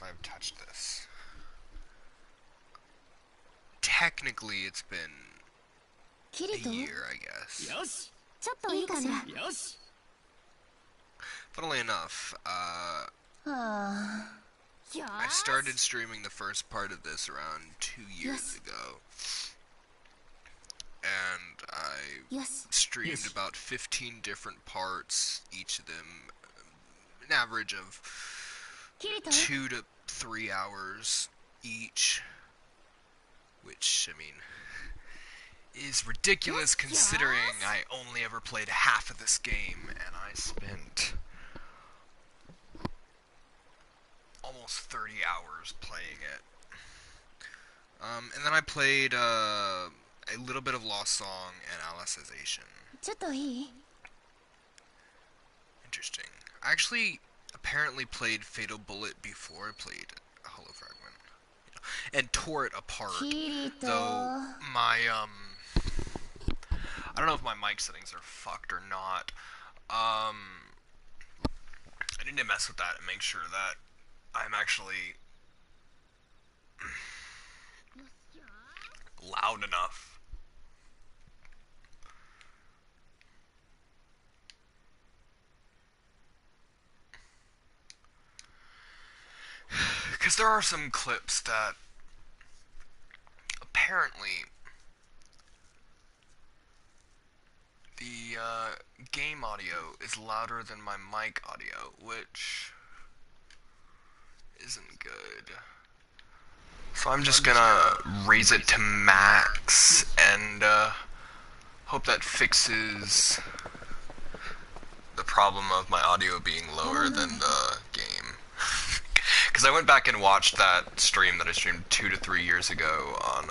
if I've touched this. Technically, it's been a year, I guess. Funnily enough, I started streaming the first part of this around 2 years ago. And I streamed about 15 different parts, each of them an average of 2 to 3 hours each. Which, I mean, is ridiculous considering I only ever played half of this game, and I spent almost 30 hours playing it. And then I played a little bit of Lost Song and Alicization. Interesting. I actually apparently played Fatal Bullet before I played Hollow Fragment. And tore it apart. Though my, I don't know if my mic settings are fucked or not. I need to mess with that and make sure that I'm actually loud enough. Because there are some clips that apparently the game audio is louder than my mic audio, which isn't good. So I'm just gonna raise it to max and hope that fixes the problem of my audio being lower than the game. Because I went back and watched that stream that I streamed 2 to 3 years ago on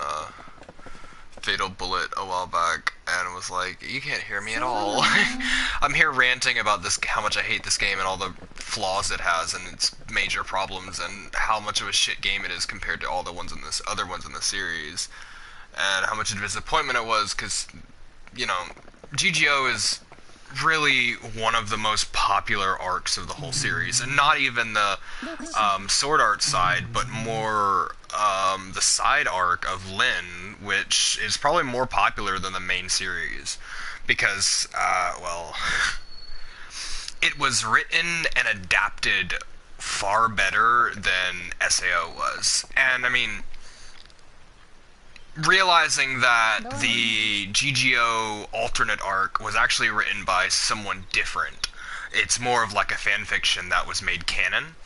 Fatal Bullet a while back, and was like, you can't hear me at all. I'm here ranting about this, how much I hate this game and all the flaws it has and its major problems and how much of a shit game it is compared to all the ones in this other ones in the series, and how much of a disappointment it was because, you know, GGO is really one of the most popular arcs of the whole series, and not even the sword art side, but more the side arc of Lyn, which is probably more popular than the main series, because, well, it was written and adapted far better than SAO was. And, I mean, realizing that the GGO alternate arc was actually written by someone different. It's more of like a fanfiction that was made canon.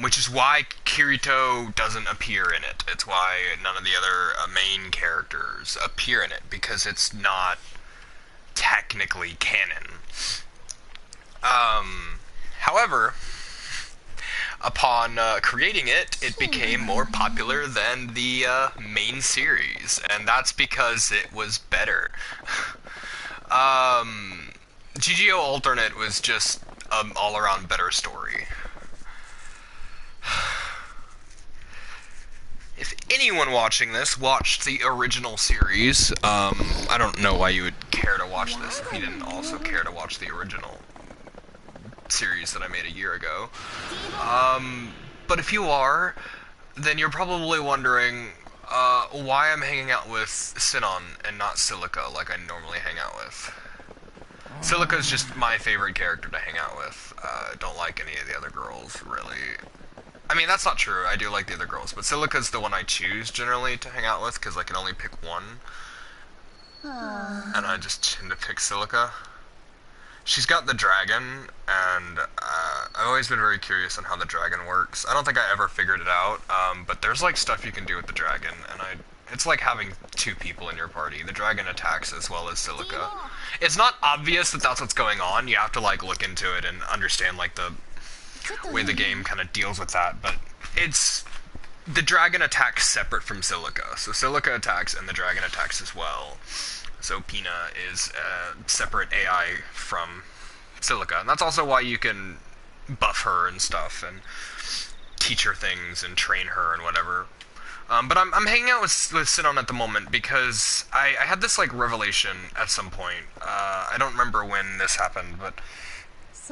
Which is why Kirito doesn't appear in it. It's why none of the other main characters appear in it, because it's not technically canon. However, upon creating it, it became more popular than the main series, and that's because it was better. GGO Alternate was just an all-around better story. If anyone watching this watched the original series, I don't know why you would care to watch this if you didn't also care to watch the original series that I made a year ago. But if you are, then you're probably wondering why I'm hanging out with Sinon and not Silica like I normally hang out with. Silica's just my favorite character to hang out with. I don't like any of the other girls, really. I mean, that's not true. I do like the other girls, but Silica's the one I choose generally to hang out with because I can only pick one. And I just tend to pick Silica. She's got the dragon, and I've always been very curious on how the dragon works. I don't think I ever figured it out, but there's like stuff you can do with the dragon, and it's like having two people in your party. The dragon attacks as well as Silica. It's not obvious that that's what's going on. You have to like look into it and understand like the way the game kind of deals with that, but it's the dragon attacks separate from Silica. So Silica attacks and the dragon attacks as well. So Pina is a separate AI from Silica, and that's also why you can buff her and stuff, and teach her things and train her and whatever. But I'm hanging out with Sinon at the moment because I had this like revelation at some point. I don't remember when this happened, but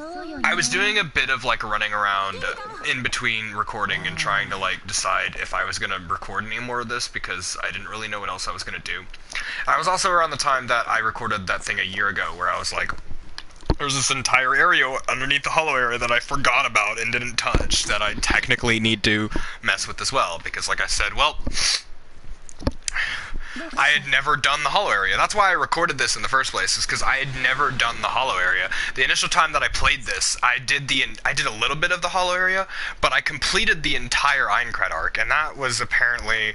I was doing a bit of like running around in between recording and trying to like decide if I was gonna record any more of this because I didn't really know what else I was gonna do. I was also around the time that I recorded that thing a year ago where I was like, there's this entire area underneath the hollow area that I forgot about and didn't touch that I technically need to mess with as well because like I said, well, I had never done the hollow area. That's why I recorded this in the first place, is because I had never done the hollow area. The initial time that I played this, I did a little bit of the hollow area, but I completed the entire Aincrad arc, and that was apparently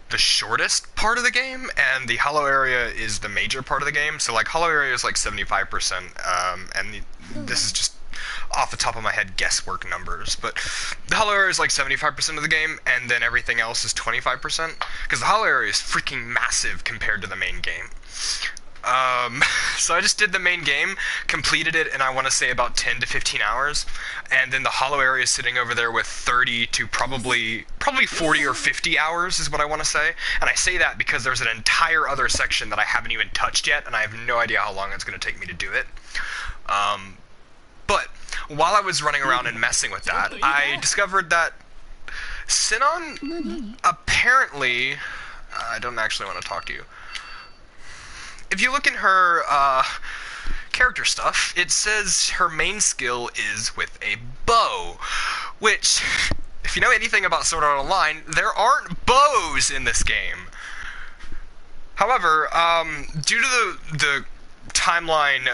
the shortest part of the game, and the hollow area is the major part of the game. So like hollow area is like 75%, and this is just off the top of my head guesswork numbers, but the hollow area is like 75% of the game, and then everything else is 25%, because the hollow area is freaking massive compared to the main game. So I just did the main game, completed it in I want to say about 10 to 15 hours, and then the hollow area is sitting over there with 30 to probably 40 or 50 hours is what I want to say, and I say that because there's an entire other section that I haven't even touched yet, and I have no idea how long it's going to take me to do it. But while I was running around and messing with that, I discovered that Sinon apparently... I don't actually want to talk to you. If you look in her character stuff, it says her main skill is with a bow, which, if you know anything about Sword Art Online, there aren't bows in this game. However, due to the timeline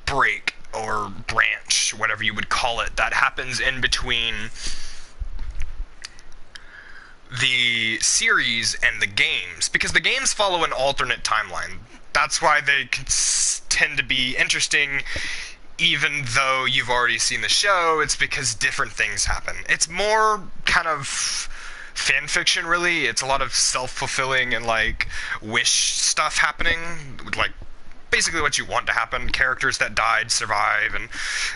break, or branch, whatever you would call it, that happens in between the series and the games, because the games follow an alternate timeline. That's why they tend to be interesting even though you've already seen the show. It's because different things happen. It's more kind of fan fiction, really. It's a lot of self-fulfilling and like wish stuff happening, like basically what you want to happen. Characters that died survive, and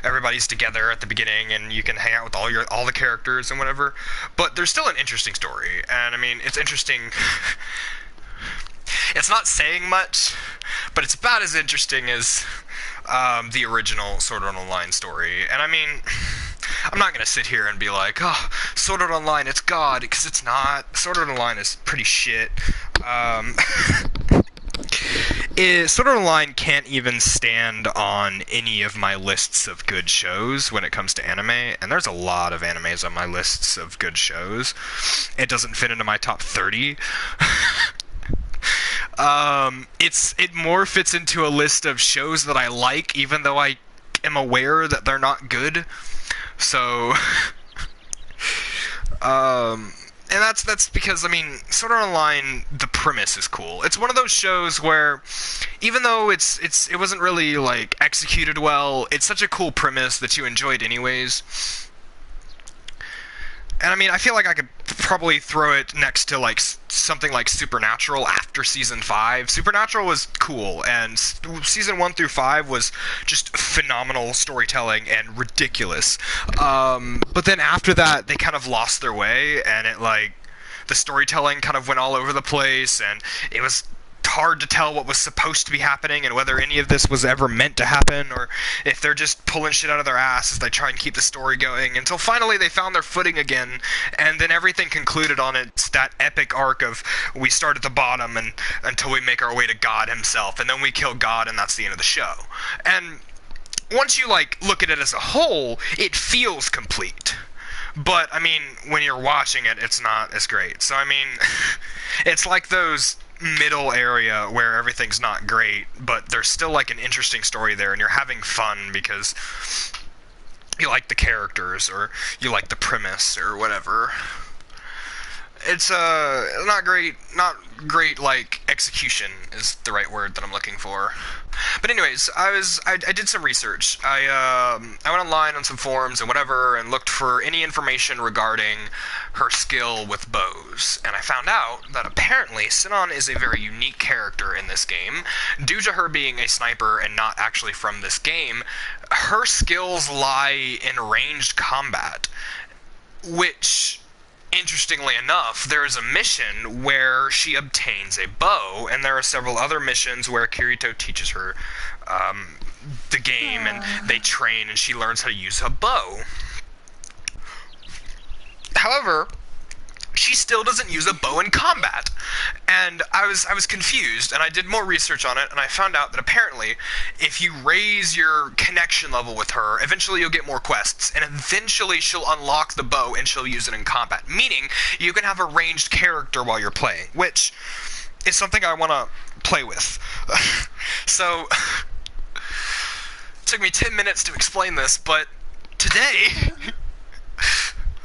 everybody's together at the beginning, and you can hang out with all the characters and whatever. But there's still an interesting story, and I mean, it's interesting. It's not saying much, but it's about as interesting as the original Sword Art Online story. And I mean, I'm not gonna sit here and be like, oh, Sword Art Online, it's God, because it's not. Sword Art Online is pretty shit. Sword Art Online can't even stand on any of my lists of good shows when it comes to anime, and there's a lot of animes on my lists of good shows. It doesn't fit into my top 30. It more fits into a list of shows that I like, even though I am aware that they're not good. So, and that's because, I mean, Sword Art Online, the premise is cool. It's one of those shows where, even though it wasn't really, like, executed well, it's such a cool premise that you enjoy it anyways. And I mean, I feel like I could probably throw it next to, like, something like Supernatural after Season 5. Supernatural was cool, and Season 1 through 5 was just phenomenal storytelling and ridiculous. But then after that, they kind of lost their way, and the storytelling kind of went all over the place, and it was hard to tell what was supposed to be happening and whether any of this was ever meant to happen, or if they're just pulling shit out of their ass as they try and keep the story going, until finally they found their footing again, and then everything concluded on that epic arc of we start at the bottom and until we make our way to God himself, and then we kill God, and that's the end of the show. And once you look at it as a whole, it feels complete. But I mean, when you're watching it, it's not as great. So I mean, it's like those middle area where everything's not great, but there's still an interesting story there, and you're having fun because you like the characters, or you like the premise, or whatever. It's not great execution is the right word that I'm looking for. But anyways, I did some research. I went online on some forums and whatever, and looked for any information regarding her skill with bows, and I found out that apparently Sinon is a very unique character in this game. Due to her being a sniper and not actually from this game, her skills lie in ranged combat, which interestingly enough, there is a mission where she obtains a bow, and there are several other missions where Kirito teaches her the game, and they train, and she learns how to use a bow. However, she still doesn't use a bow in combat. And I was confused, and I did more research on it, and I found out that apparently, if you raise your connection level with her, eventually you'll get more quests, and eventually she'll unlock the bow and she'll use it in combat. Meaning, you can have a ranged character while you're playing, which is something I want to play with. So, it took me 10 minutes to explain this, but today...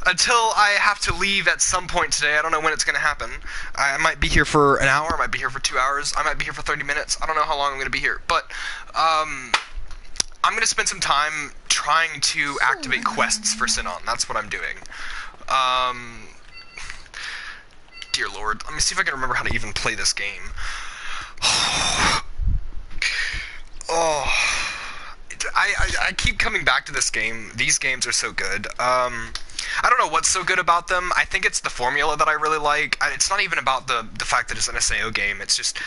Until I have to leave at some point today, I don't know when it's going to happen. I might be here for an hour, I might be here for 2 hours, I might be here for 30 minutes. I don't know how long I'm going to be here. But I'm going to spend some time trying to activate quests for Sinon. That's what I'm doing. Dear Lord, let me see if I can remember how to even play this game. Oh... I keep coming back to this game. These games are so good. I don't know what's so good about them. I think it's the formula that I really like. It's not even about the fact that it's an SAO game. It's just,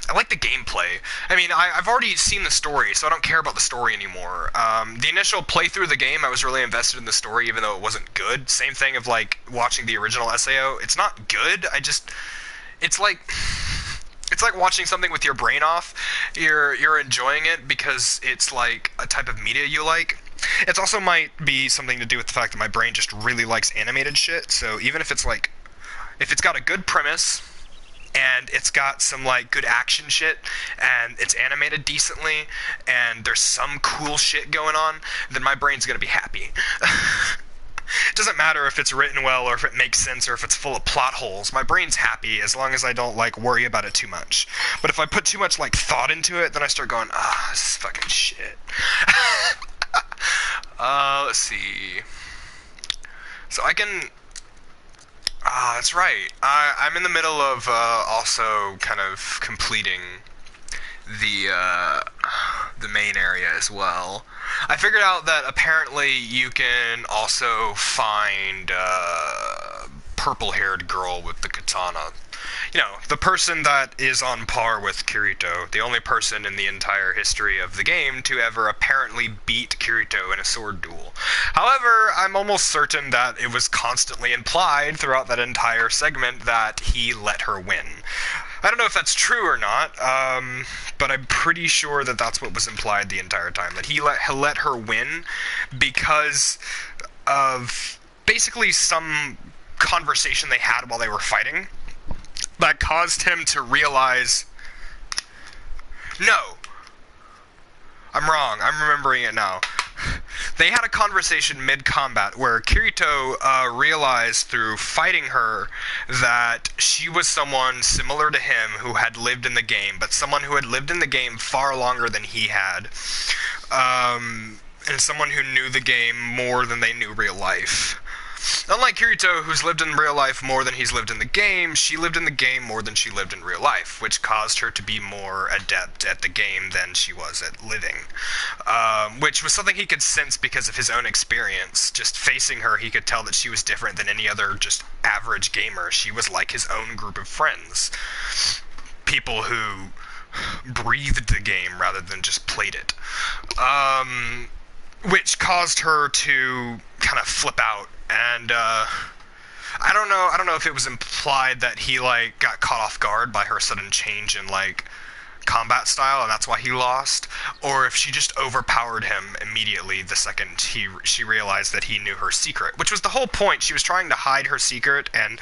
I like the gameplay. I mean, I've already seen the story, so I don't care about the story anymore. The initial playthrough of the game, I was really invested in the story, even though it wasn't good. Same thing of, like, watching the original SAO. It's not good. It's like watching something with your brain off. You're enjoying it because it's like a type of media you like. It also might be something to do with the fact that my brain just really likes animated shit. So even if it's like, if it's got a good premise and it's got some like good action shit and it's animated decently and there's some cool shit going on, then my brain's gonna be happy. It doesn't matter if it's written well or if it makes sense or if it's full of plot holes. My brain's happy as long as I don't, like, worry about it too much. But if I put too much, like, thought into it, then I start going, this is fucking shit. Let's see. So I can... that's right. I'm in the middle of, also kind of completing the main area as well. I figured out that apparently you can also find purple-haired girl with the katana. You know, the person that is on par with Kirito, the only person in the entire history of the game to ever apparently beat Kirito in a sword duel. However, I'm almost certain that it was constantly implied throughout that entire segment that he let her win. I don't know if that's true or not, but I'm pretty sure that that's what was implied the entire time, that he let her win because of basically some conversation they had while they were fighting that caused him to realize, no, I'm wrong, I'm remembering it now. They had a conversation mid-combat where Kirito realized through fighting her that she was someone similar to him who had lived in the game, but someone who had lived in the game far longer than he had. And someone who knew the game more than they knew real life. Unlike Kirito, who's lived in real life more than he's lived in the game, she lived in the game more than she lived in real life, which caused her to be more adept at the game than she was at living. Which was something he could sense because of his own experience. Just facing her, he could tell that she was different than any other just average gamer. She was like his own group of friends. People who breathed the game rather than just played it. Which caused her to kind of flip out. And I don't know if it was implied that he like got caught off guard by her sudden change in like combat style and that's why he lost, or if she just overpowered him immediately the second she realized that he knew her secret, which was the whole point. She was trying to hide her secret and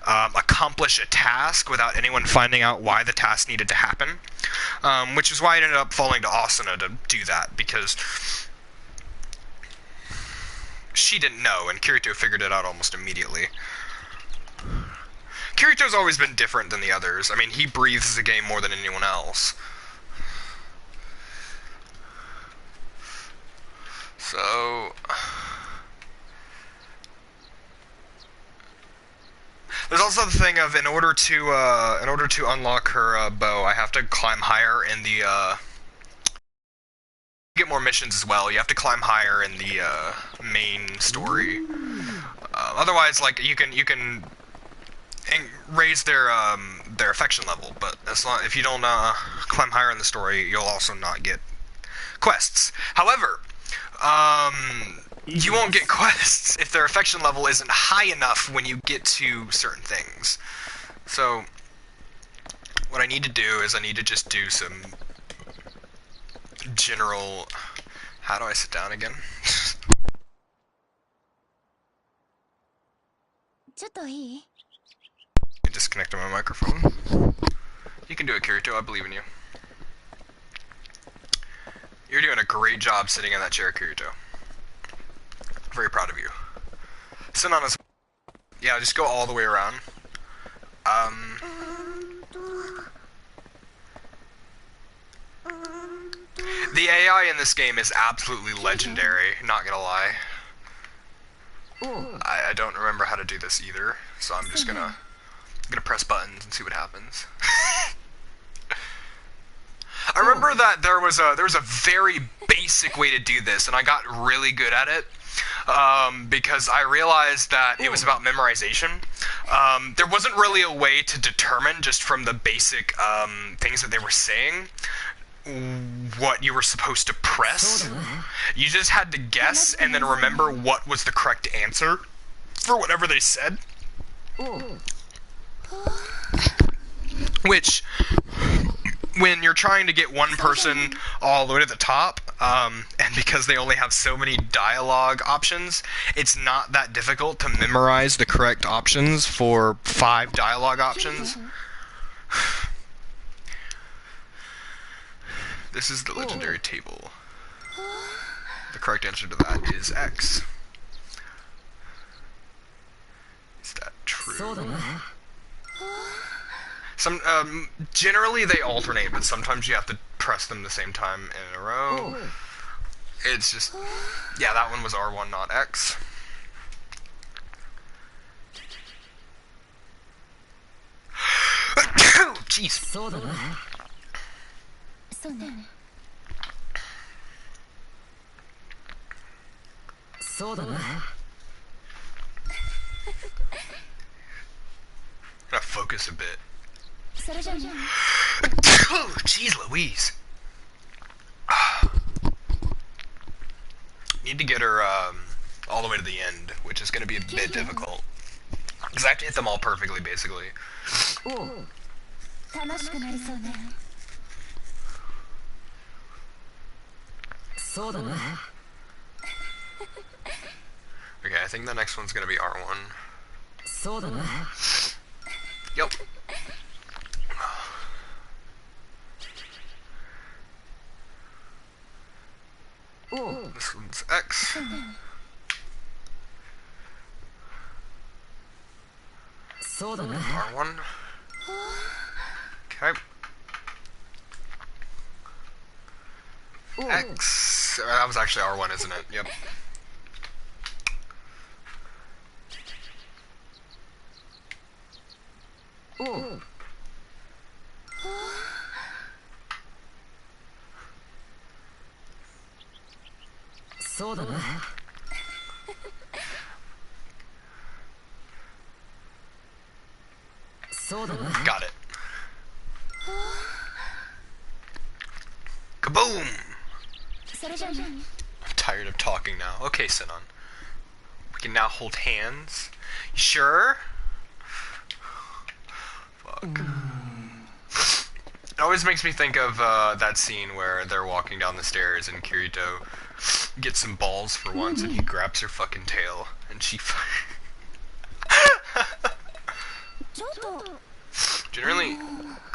accomplish a task without anyone finding out why the task needed to happen, which is why it ended up falling to Asuna to do that, because she didn't know, and Kirito figured it out almost immediately. Kirito's always been different than the others. I mean, he breathes the game more than anyone else. So... there's also the thing of, in order to unlock her bow, I have to climb higher in the, get more missions as well. You have to climb higher in the main story. Otherwise, like you can raise their affection level, but as long if you don't climb higher in the story, you'll also not get quests. However, you won't get quests if their affection level isn't high enough when you get to certain things. So, what I need to do is I need to just do some general... How do I sit down again? Disconnect my microphone. You can do it, Kirito. I believe in you. You're doing a great job sitting in that chair, Kirito. Very proud of you. Sit on as... Yeah, just go all the way around. The AI in this game is absolutely legendary, not gonna lie. I don't remember how to do this either, so I'm just gonna press buttons and see what happens. I remember that there was a very basic way to do this, and I got really good at it. Because I realized that it was about memorization. There wasn't really a way to determine, just from the basic things that they were saying, what you were supposed to press. You just had to guess and then remember what was the correct answer for whatever they said. Which, when you're trying to get one person all the way to the top, and because they only have so many dialogue options, it's not that difficult to memorize the correct options for 5 dialogue options. This is the legendary table. The correct answer to that is X. Is that true? Generally they alternate, but sometimes you have to press them the same time in a row. It's just... Yeah, that one was R1, not X. Jeez. I'm gonna focus a bit. Oh, jeez Louise. Need to get her all the way to the end, which is going to be a bit difficult. Because I have to hit them all perfectly, basically. Okay, I think the next one's going to be R1. Yep. This one's X. R1. Okay. X. That was actually R1, isn't it? Yep. Got it. Kaboom! I'm tired of talking now. Okay, Sinon. We can now hold hands. You sure? Fuck. It always makes me think of that scene where they're walking down the stairs and Kirito gets some balls for once and he grabs her fucking tail and she Generally,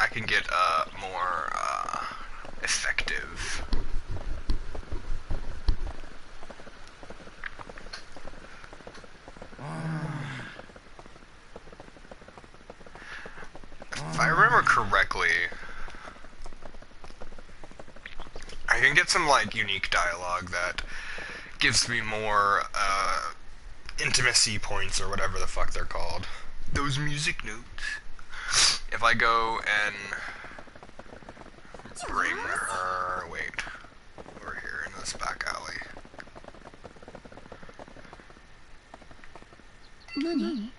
I can get more effective. If I remember correctly, I can get some like unique dialogue that gives me more intimacy points or whatever the fuck they're called. Those music notes. If I go and bring her, wait, over here in this back alley. 何？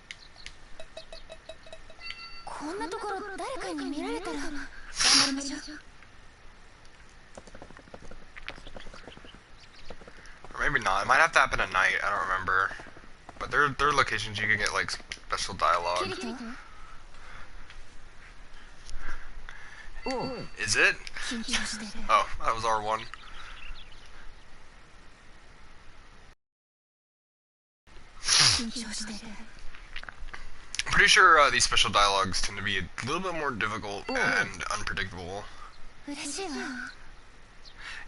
こんなところ誰かに見られたら頑張りましょう。 Or maybe not. It might have to happen at night. I don't remember. But there are locations you can get like special dialogue. Is it? Oh, that was R1. I'm pretty sure these special dialogues tend to be a little bit more difficult and unpredictable.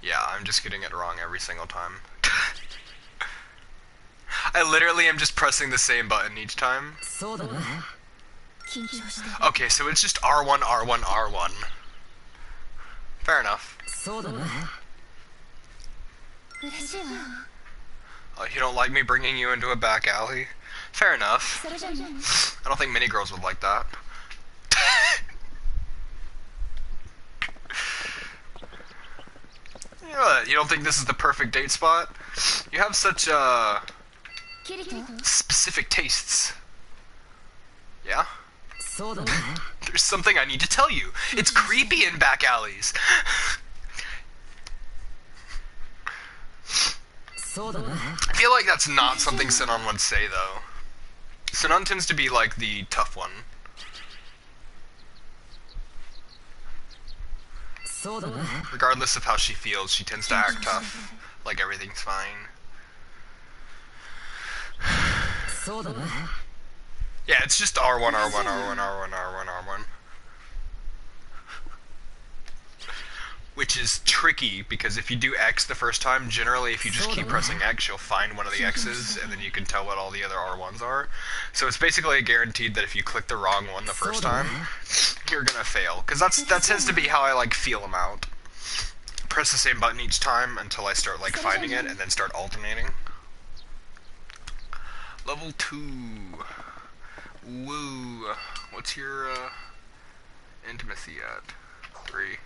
Yeah, I'm just getting it wrong every single time. I literally am just pressing the same button each time. Okay, so it's just R1, R1, R1. Fair enough. Oh, you don't like me bringing you into a back alley? Fair enough. I don't think many girls would like that. You know what? You don't think this is the perfect date spot? You have such, specific tastes. Yeah? There's something I need to tell you. It's creepy in back alleys. I feel like that's not something Sinon would say, though. Sinon tends to be like the tough one. Regardless of how she feels, she tends to act tough. Like everything's fine. Yeah, it's just R1, R1, R1, R1, R1, R1. Which is tricky, because if you do X the first time, generally if you just keep pressing X, you'll find one of the X's, and then you can tell what all the other R1s are. So it's basically guaranteed that if you click the wrong one the first time, you're gonna fail. Because that tends to be how I, like, feel them out. Press the same button each time until I start, like, finding it, and then start alternating. Level 2. Woo. What's your, intimacy at? 3.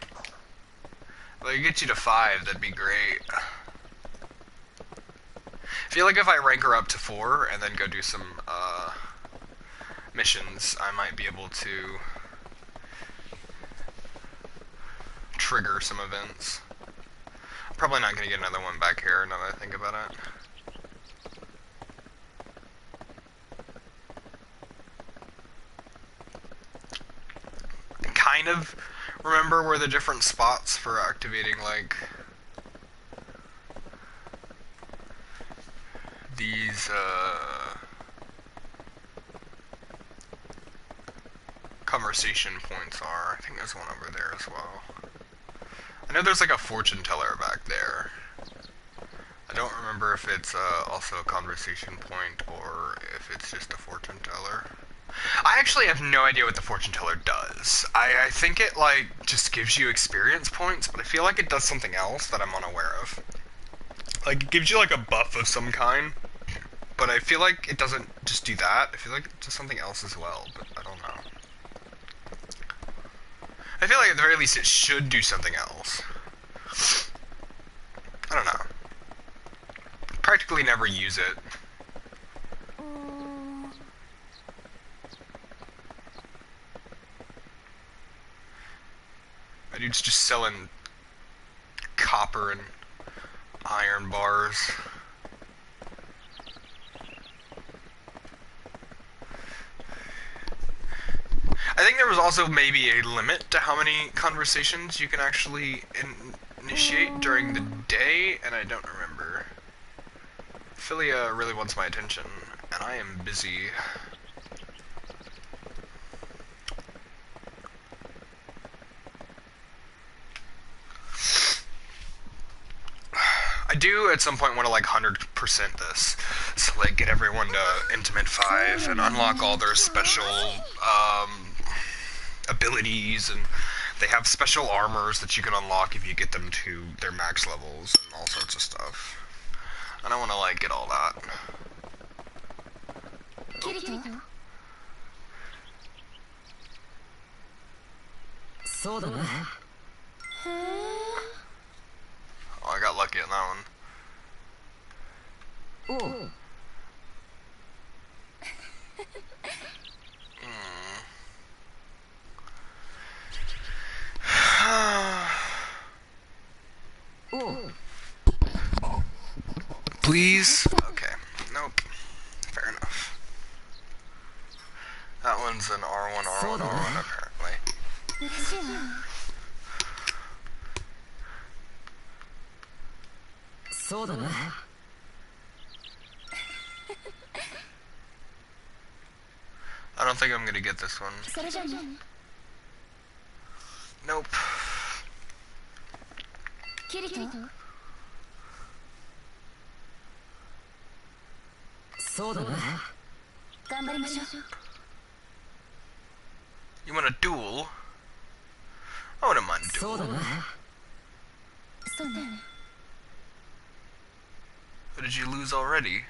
If I could get you to 5, that'd be great. I feel like if I rank her up to 4 and then go do some missions, I might be able to trigger some events. I'm probably not going to get another one back here now that I think about it. I kind of remember where the different spots for activating, like, these, conversation points are. I think there's one over there as well. I know there's, like, a fortune teller back there. I don't remember if it's, also a conversation point or if it's just a fortune teller. I actually have no idea what the fortune teller does. I think it, like, just gives you experience points, but I feel like it does something else that I'm unaware of. Like, it gives you, like, a buff of some kind, but I feel like it doesn't just do that. I feel like it does something else as well, but I don't know. I feel like at the very least it should do something else. I don't know. Practically never use it. My dude's just selling copper and iron bars. I think there was also maybe a limit to how many conversations you can actually initiate during the day, and I don't remember. Philia really wants my attention, and I am busy. I do at some point want to, like, 100% this, so, like, get everyone to Intimate 5 and unlock all their special abilities, and they have special armors that you can unlock if you get them to their max levels and all sorts of stuff. I don't want to, like, get all that. Oh, I got lucky on that one. please? Okay. Nope. Fair enough. That one's an R1, R1, R1 apparently. 嬉しいわ。そうだな。I don't think I'm gonna get this one. それじゃあね。Nope. キリト。そうだな。頑張りましょう。 You want a duel? I wouldn't mind a そうだ duel. な。そうね。 But did you lose already?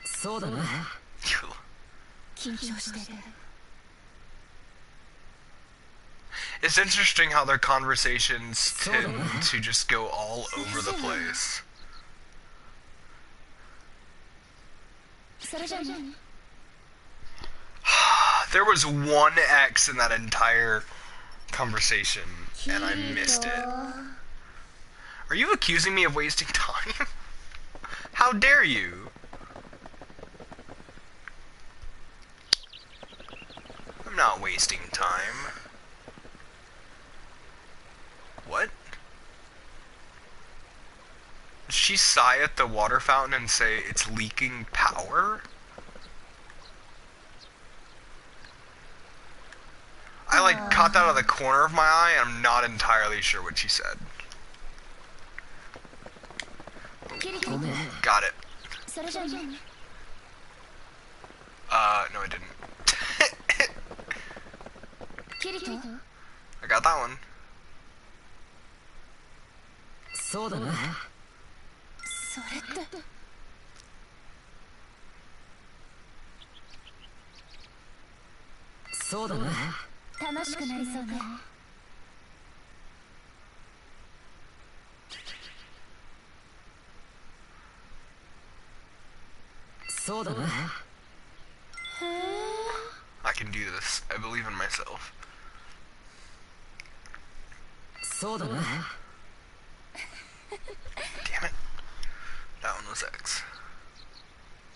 そうだな。緊張してる。 It's interesting how their conversations tend to just go all over the place. それじゃあね。 There was one X in that entire conversation, and I missed it. Are you accusing me of wasting time? How dare you? I'm not wasting time. What? Did she sigh at the water fountain and say it's leaking power? I caught that out of the corner of my eye, and I'm not entirely sure what she said. キリト。 Got it. それじゃあね。 No I didn't. キリト。 I got that one. そうだな。それって。そうだな。楽しくなりそうね。 そうだな。 I can do this. I believe in myself. そうだな。 Damn it. That one was X.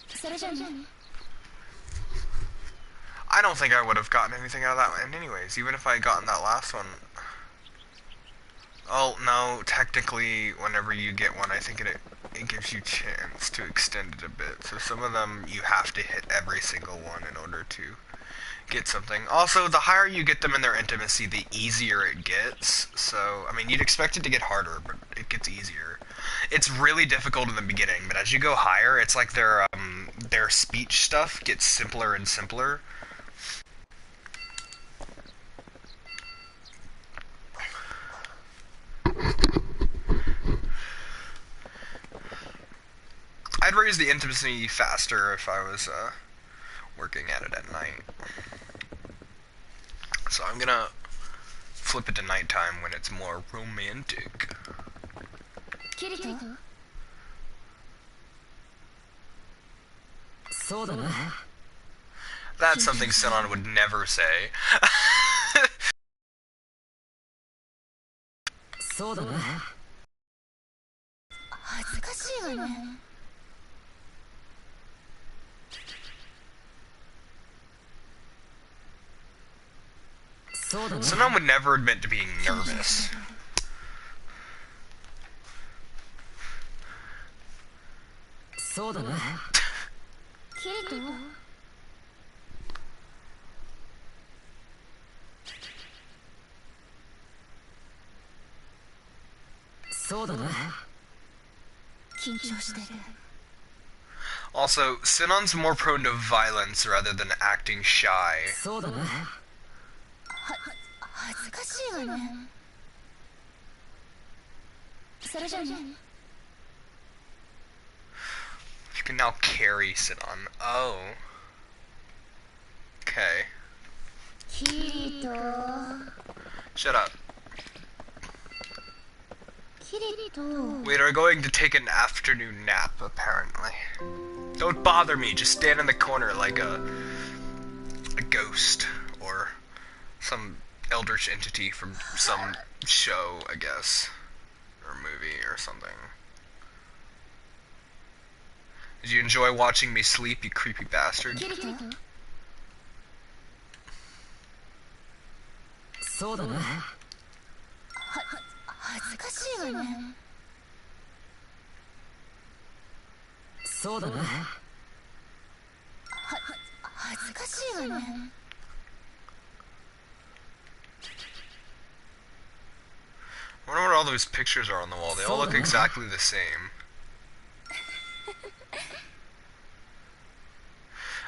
それじゃあね。 I don't think I would have gotten anything out of that one anyways, even if I had gotten that last one. Oh, no, technically, whenever you get one, I think it gives you a chance to extend it a bit. So some of them, you have to hit every single one in order to get something. Also, the higher you get them in their intimacy, the easier it gets. So, I mean, you'd expect it to get harder, but it gets easier. It's really difficult in the beginning, but as you go higher, it's like their speech stuff gets simpler and simpler. I'd raise the intimacy faster if I was working at it at night. So I'm gonna flip it to nighttime when it's more romantic. キリト。そうだな。 That's something Sinon would never say. そうだな。恥ずかしいわね。 そうだな。 Sinon would never admit to being nervous. そうだな。 キリト。 そうだな。 緊張してる。 Also, Sinon's more prone to violence rather than acting shy. そうだな。恥ずかしいわね。それじゃあね。 You can now carry Sinon. Oh. Okay. キリト。 Shut up. キリト。 We are going to take an afternoon nap, apparently. Don't bother me, just stand in the corner like a ghost or some eldritch entity from some show, I guess, or movie or something. Did you enjoy watching me sleep, you creepy bastard? キリトそうだな。恥ずかしいわねそうだな。恥ずかしいわね I wonder what all those pictures are on the wall. They all look exactly the same.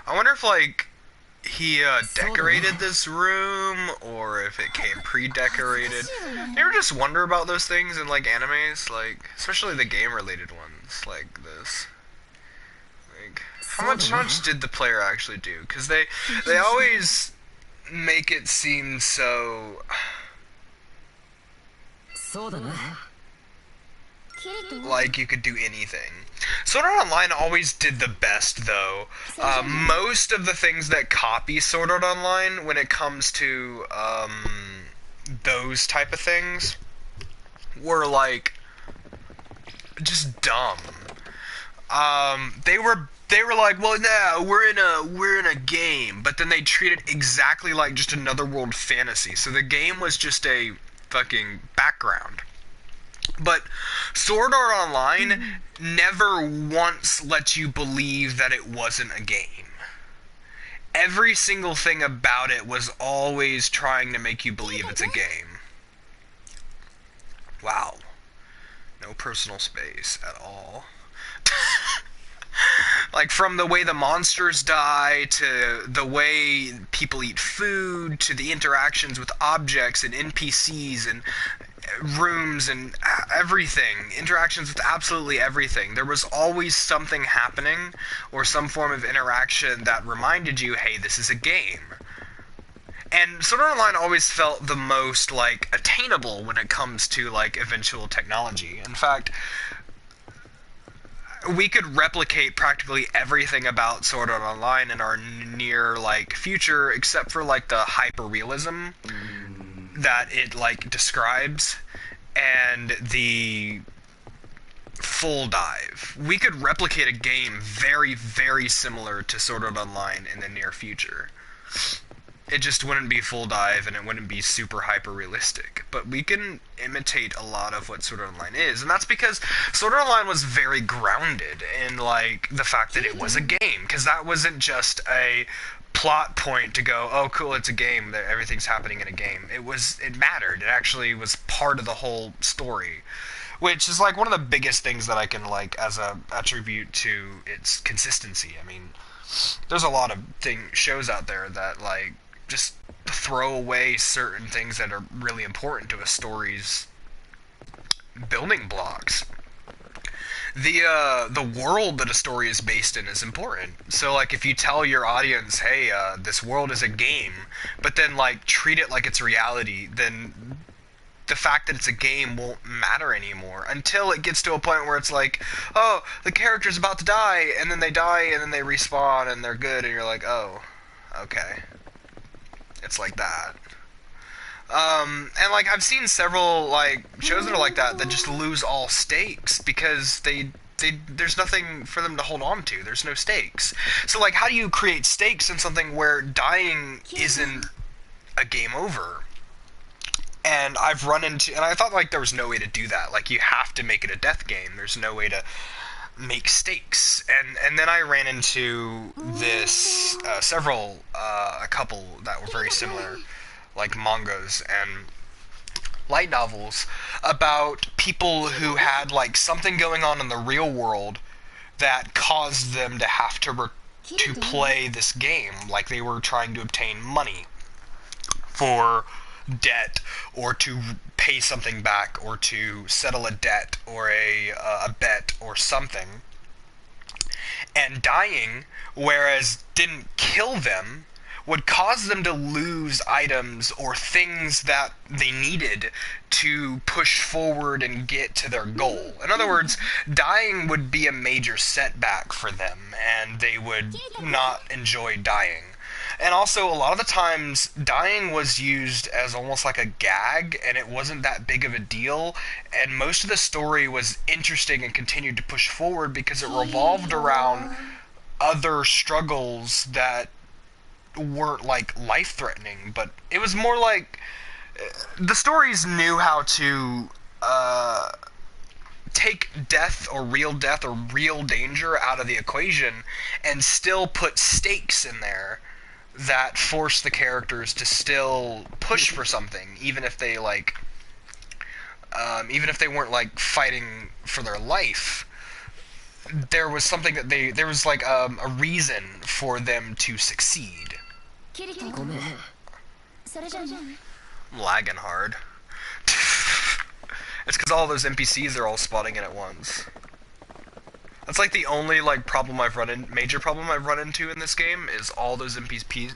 I wonder if, like, he decorated this room, or if it came pre-decorated. You ever just wonder about those things in, like, animes? Like, especially the game-related ones, like this. Like, how much did the player actually do? Because they always make it seem so... そうだな。 キリト like you could do anything. Sword Art Online always did the best, though. Most of the things that copy Sword Art Online, when it comes to those type of things, were like just dumb. They were like, well, no, we're in a game, but then they treat it exactly like just another world fantasy. So the game was just a fucking background. But Sword Art Online never once lets you believe that it wasn't a game. Every single thing about it was always trying to make you believe it's a game. Wow. No personal space at all. Like, from the way the monsters die, to the way people eat food, to the interactions with objects and NPCs and rooms and everything, interactions with absolutely everything. There was always something happening, or some form of interaction that reminded you, hey, this is a game. And Sword Art Online always felt the most, like, attainable when it comes to, like, eventual technology. In fact, we could replicate practically everything about Sword Art Online in our near, like, future, except for, like, the hyper-realism that it, like, describes, and the full dive. We could replicate a game very, very similar to Sword Art Online in the near future. It just wouldn't be full dive, and it wouldn't be super hyper-realistic. But we can imitate a lot of what Sword Art Online is, and that's because Sword Art Online was very grounded in, like, the fact that it was a game, because that wasn't just a plot point to go, oh, cool, it's a game, that everything's happening in a game. It mattered. It actually was part of the whole story, which is, like, one of the biggest things that I can, like, as a attribute to its consistency. I mean, there's a lot of shows out there that, like, just throw away certain things that are really important to a story's building blocks. The world that a story is based in is important. So, like, if you tell your audience, hey, this world is a game, but then, like, treat it like it's reality, then the fact that it's a game won't matter anymore until it gets to a point where it's like, oh, the character's about to die, and then they die, and then they respawn, and they're good, and you're like, oh, okay. It's like that. And, like, I've seen several, like, shows that are like that just lose all stakes because there's nothing for them to hold on to. There's no stakes. So, like, how do you create stakes in something where dying isn't a game over? And I've run into, and I thought, like, there was no way to do that. Like, you have to make it a death game. There's no way to make stakes. And then I ran into this, a couple that were very similar, like mangas and light novels, about people who had, like, something going on in the real world that caused them to have to play this game. Like, they were trying to obtain money for debt, or to pay something back, or to settle a debt, or a bet, or something. And dying, whereas didn't kill them, would cause them to lose items or things that they needed to push forward and get to their goal. In other words, dying would be a major setback for them, and they would not enjoy dying. And also, a lot of the times, dying was used as almost like a gag, and it wasn't that big of a deal. And most of the story was interesting and continued to push forward because it revolved around other struggles that weren't like life-threatening, but it was more like the stories knew how to take death or real danger out of the equation and still put stakes in there that force the characters to still push for something, even if they weren't like fighting for their life. There was something that there was like a reason for them to succeed. ごめん。それじゃあね I'm lagging hard. It's because all those NPCs are all spawning in at once. That's like the only like major problem I've run into in this game is all those NPCs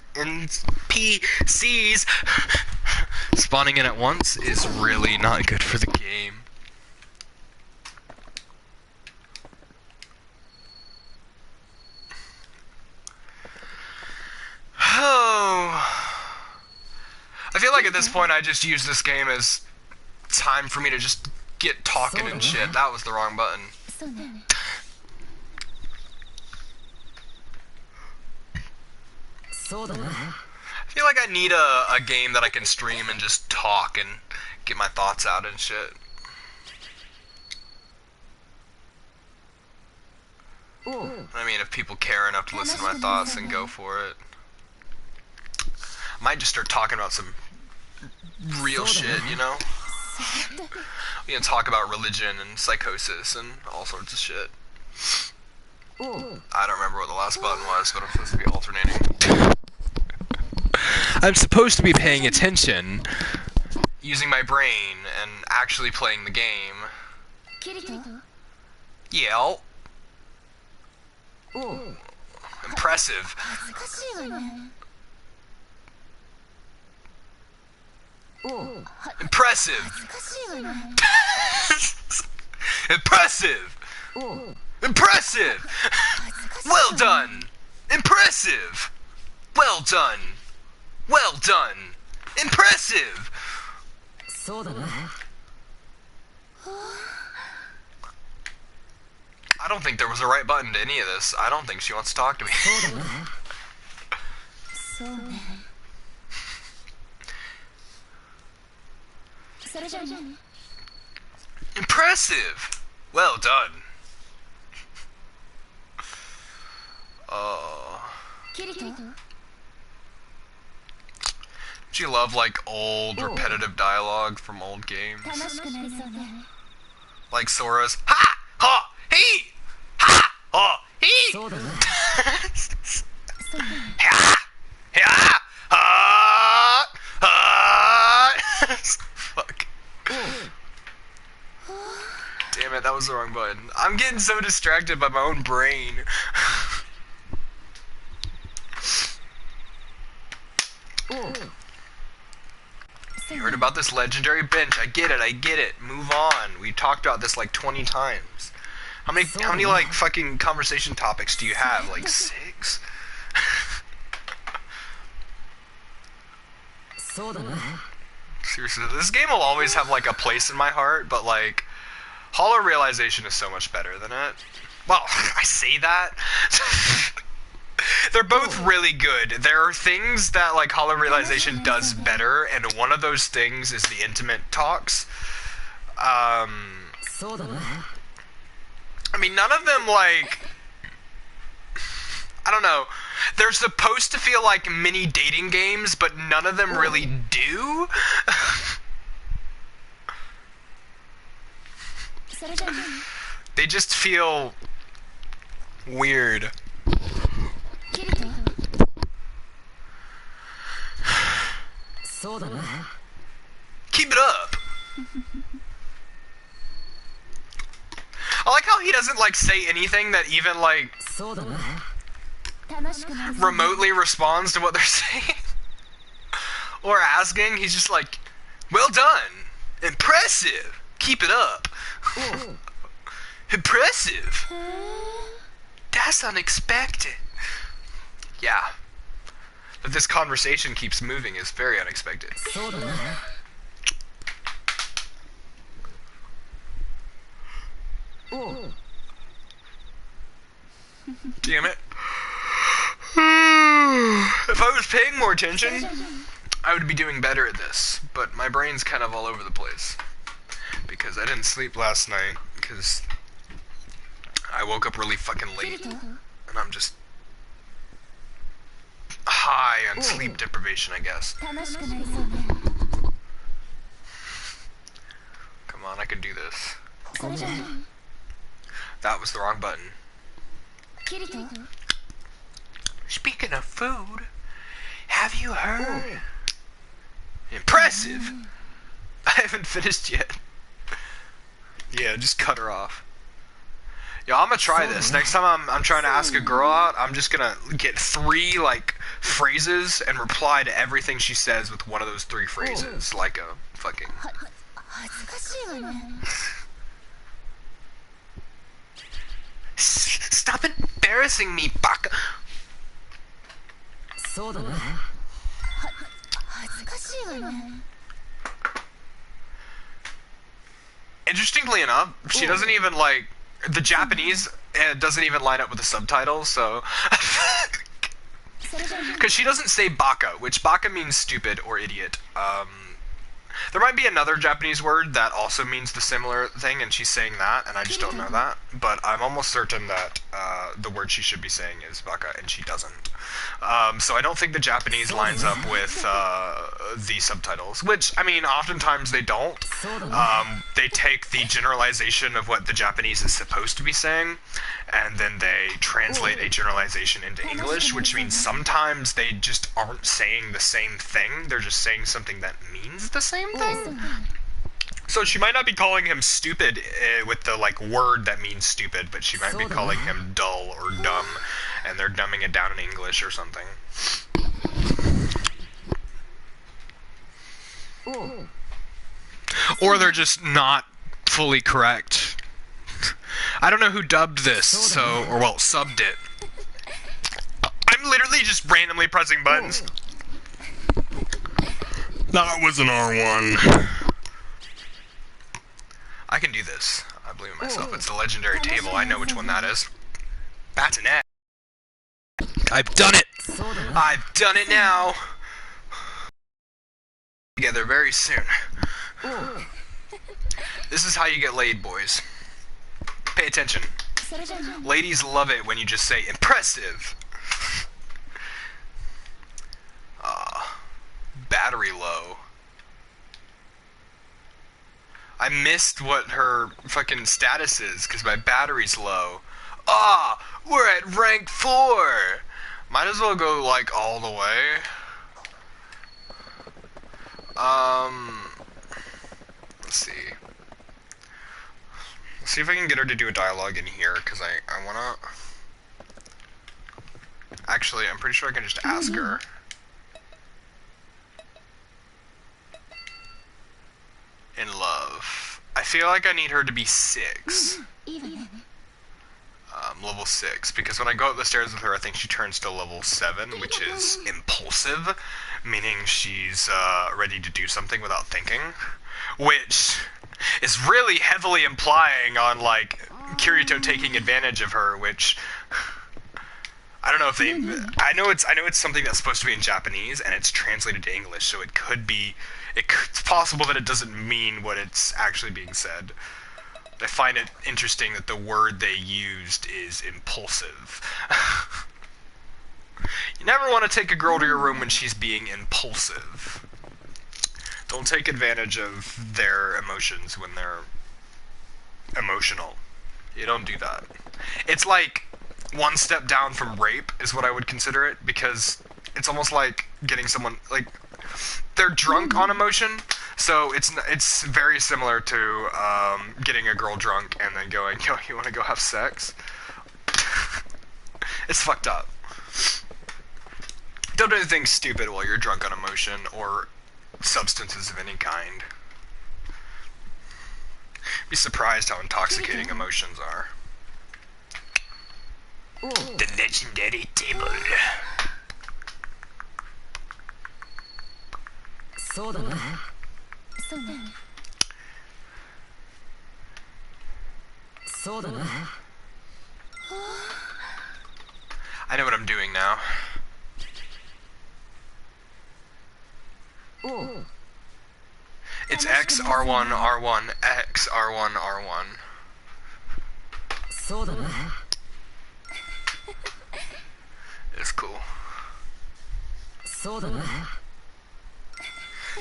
spawning in at once is really not good for the game. Oh. I feel like at this point I just use this game as time for me to just get talking and shit. That was the wrong button. そうね そうだな。 I feel like I need a game that I can stream and just talk and get my thoughts out and shit. I mean, if people care enough to listen to my thoughts, then go for it. I might just start talking about some real shit, you know? We can talk about religion and psychosis and all sorts of shit. I don't remember what the last button was, but I'm supposed to be alternating. I'm supposed to be paying attention, using my brain, and actually playing the game. キリト Yeah. Impressive. 恥ずかしいわね Impressive. 恥ずかしいわね Impressive. Impressive. 恥ずかしい Well done. Impressive. Well done. Well done. Impressive. そうだな。 I don't think there was a right button to any of this. I don't think she wants to talk to me. そうだな。そうねそれじゃあね Impressive. Well done. キリト Do you love like old repetitive dialogue from old games? 楽しくなりそうね Like Sora's ha ha he ha ha he そうだな。 そうね ha ha ha ha. Fuck. Damn it, that was the wrong button. I'm getting so distracted by my own brain. You heard about this legendary bench. I get it. Move on. We talked about this like 20 times. How many like fucking conversation topics do you have? Like 6? そうだな。 Seriously, this game will always have like a place in my heart, but like Hollow Realization is so much better than it. Well, I say that. They're both really good. There are things that like Hollow Realization does better, and one of those things is the intimate talks. そうだな。 I mean, none of them like, I don't know. They're supposed to feel like mini dating games, but none of them really do. それじゃあね They just feel weird. キリト そうだな。 Keep it up. I like how he doesn't like say anything that even like そうだな。 楽しくなりそうね remotely responds to what they're saying or asking. He's just like, well done, impressive, keep it up. Impressive. へー That's unexpected. Yeah. That this conversation keeps moving is very unexpected. そうだな Damn it. If I was paying more attention, I would be doing better at this. But my brain's kind of all over the place. Because I didn't sleep last night. Because I woke up really fucking late. And I'm just high on sleep deprivation, I guess. 楽しくなりそうね Come on, I can do this. それじゃ That was the wrong button. キリト Speaking of food, have you heard? Impressive! I haven't finished yet. Yeah, just cut her off. Yo, I'm gonna try this. Next time I'm trying to ask a girl out, I'm just gonna get 3, like, phrases and reply to everything she says with one of those 3 phrases. Like a fucking... 恥ずかしいわね Stop embarrassing me, baka! そうだな恥ずかしいわね Interestingly enough, she doesn't even, like... The Japanese doesn't even line up with the subtitles, so... それじゃ Because she doesn't say baka, which baka means stupid or idiot. There might be another Japanese word that also means the similar thing, and she's saying that, and I just don't know that. But I'm almost certain that the word she should be saying is baka, and she doesn't. So I don't think the Japanese lines up with the subtitles, which, I mean, oftentimes they don't. They take the generalization of what the Japanese is supposed to be saying, and then they translate a generalization into English, which means sometimes they just aren't saying the same thing, they're just saying something that means the same thing. So she might not be calling him stupid with the, like, word that means stupid, but she might be calling him dull or dumb, and they're dumbing it down in English or something. Or they're just not fully correct. I don't know who dubbed this, so, or well, subbed it. I'm literally just randomly pressing buttons. That was an R1. I can do this. I believe in myself. It's the legendary table. I know which one that is. Bassinet. I've done it. I've done it now. Together very soon. This is how you get laid, boys. Pay attention. それじゃ Ladies love it when you just say impressive. Battery low. I missed what her fucking status is because my battery's low. We're at rank 4. Might as well go like all the way. Let's see. Let's see if I can get her to do a dialogue in here because I wanna. Actually, I'm pretty sure I can just ask her. In love. I feel like I need her to be 6. いいわね Level 6, because when I go up the stairs with her, I think she turns to level 7, which is impulsive, meaning she's ready to do something without thinking, which is really heavily implying on, like, Kirito taking advantage of her, which I don't know if they. I know it's something that's supposed to be in Japanese and it's translated to English, so it could be. It's possible that it doesn't mean what it's actually being said. I find it interesting that the word they used is impulsive. You never want to take a girl to your room when she's being impulsive. Don't take advantage of their emotions when they're emotional. You don't do that. It's like one step down from rape is what I would consider it, because it's almost like getting someone, like, they're drunk on emotion, so it's very similar to getting a girl drunk and then going, yo, you want to go have sex? It's fucked up. Don't do anything stupid while you're drunk on emotion or substances of any kind. Be surprised how intoxicating emotions are. The legendary table. そうだな。そうね。そうだな。I know what I'm doing now. おう。 It's X R1 R1 X R1 R1. そうだな。 It's cool. そうだな。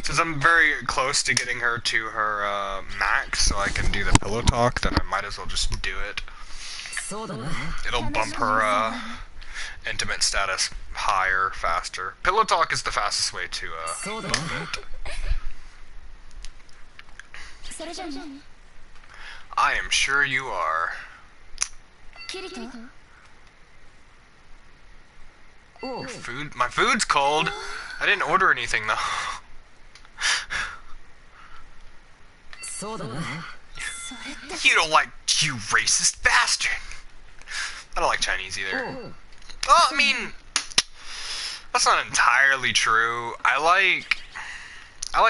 Since I'm very close to getting her to her max, so I can do the pillow talk, then I might as well just do it. そうだな。 It'll bump her intimate status higher, faster. Pillow talk is the fastest way to そうだな。 bump it. それじゃあね。 I am sure you are. キリト。おう。 Food? My food's cold. I didn't order anything though. そうだな。 それって。 You don't like, you racist bastard. I don't like Chinese お either. う。 Well, I mean, that's not entirely true. I like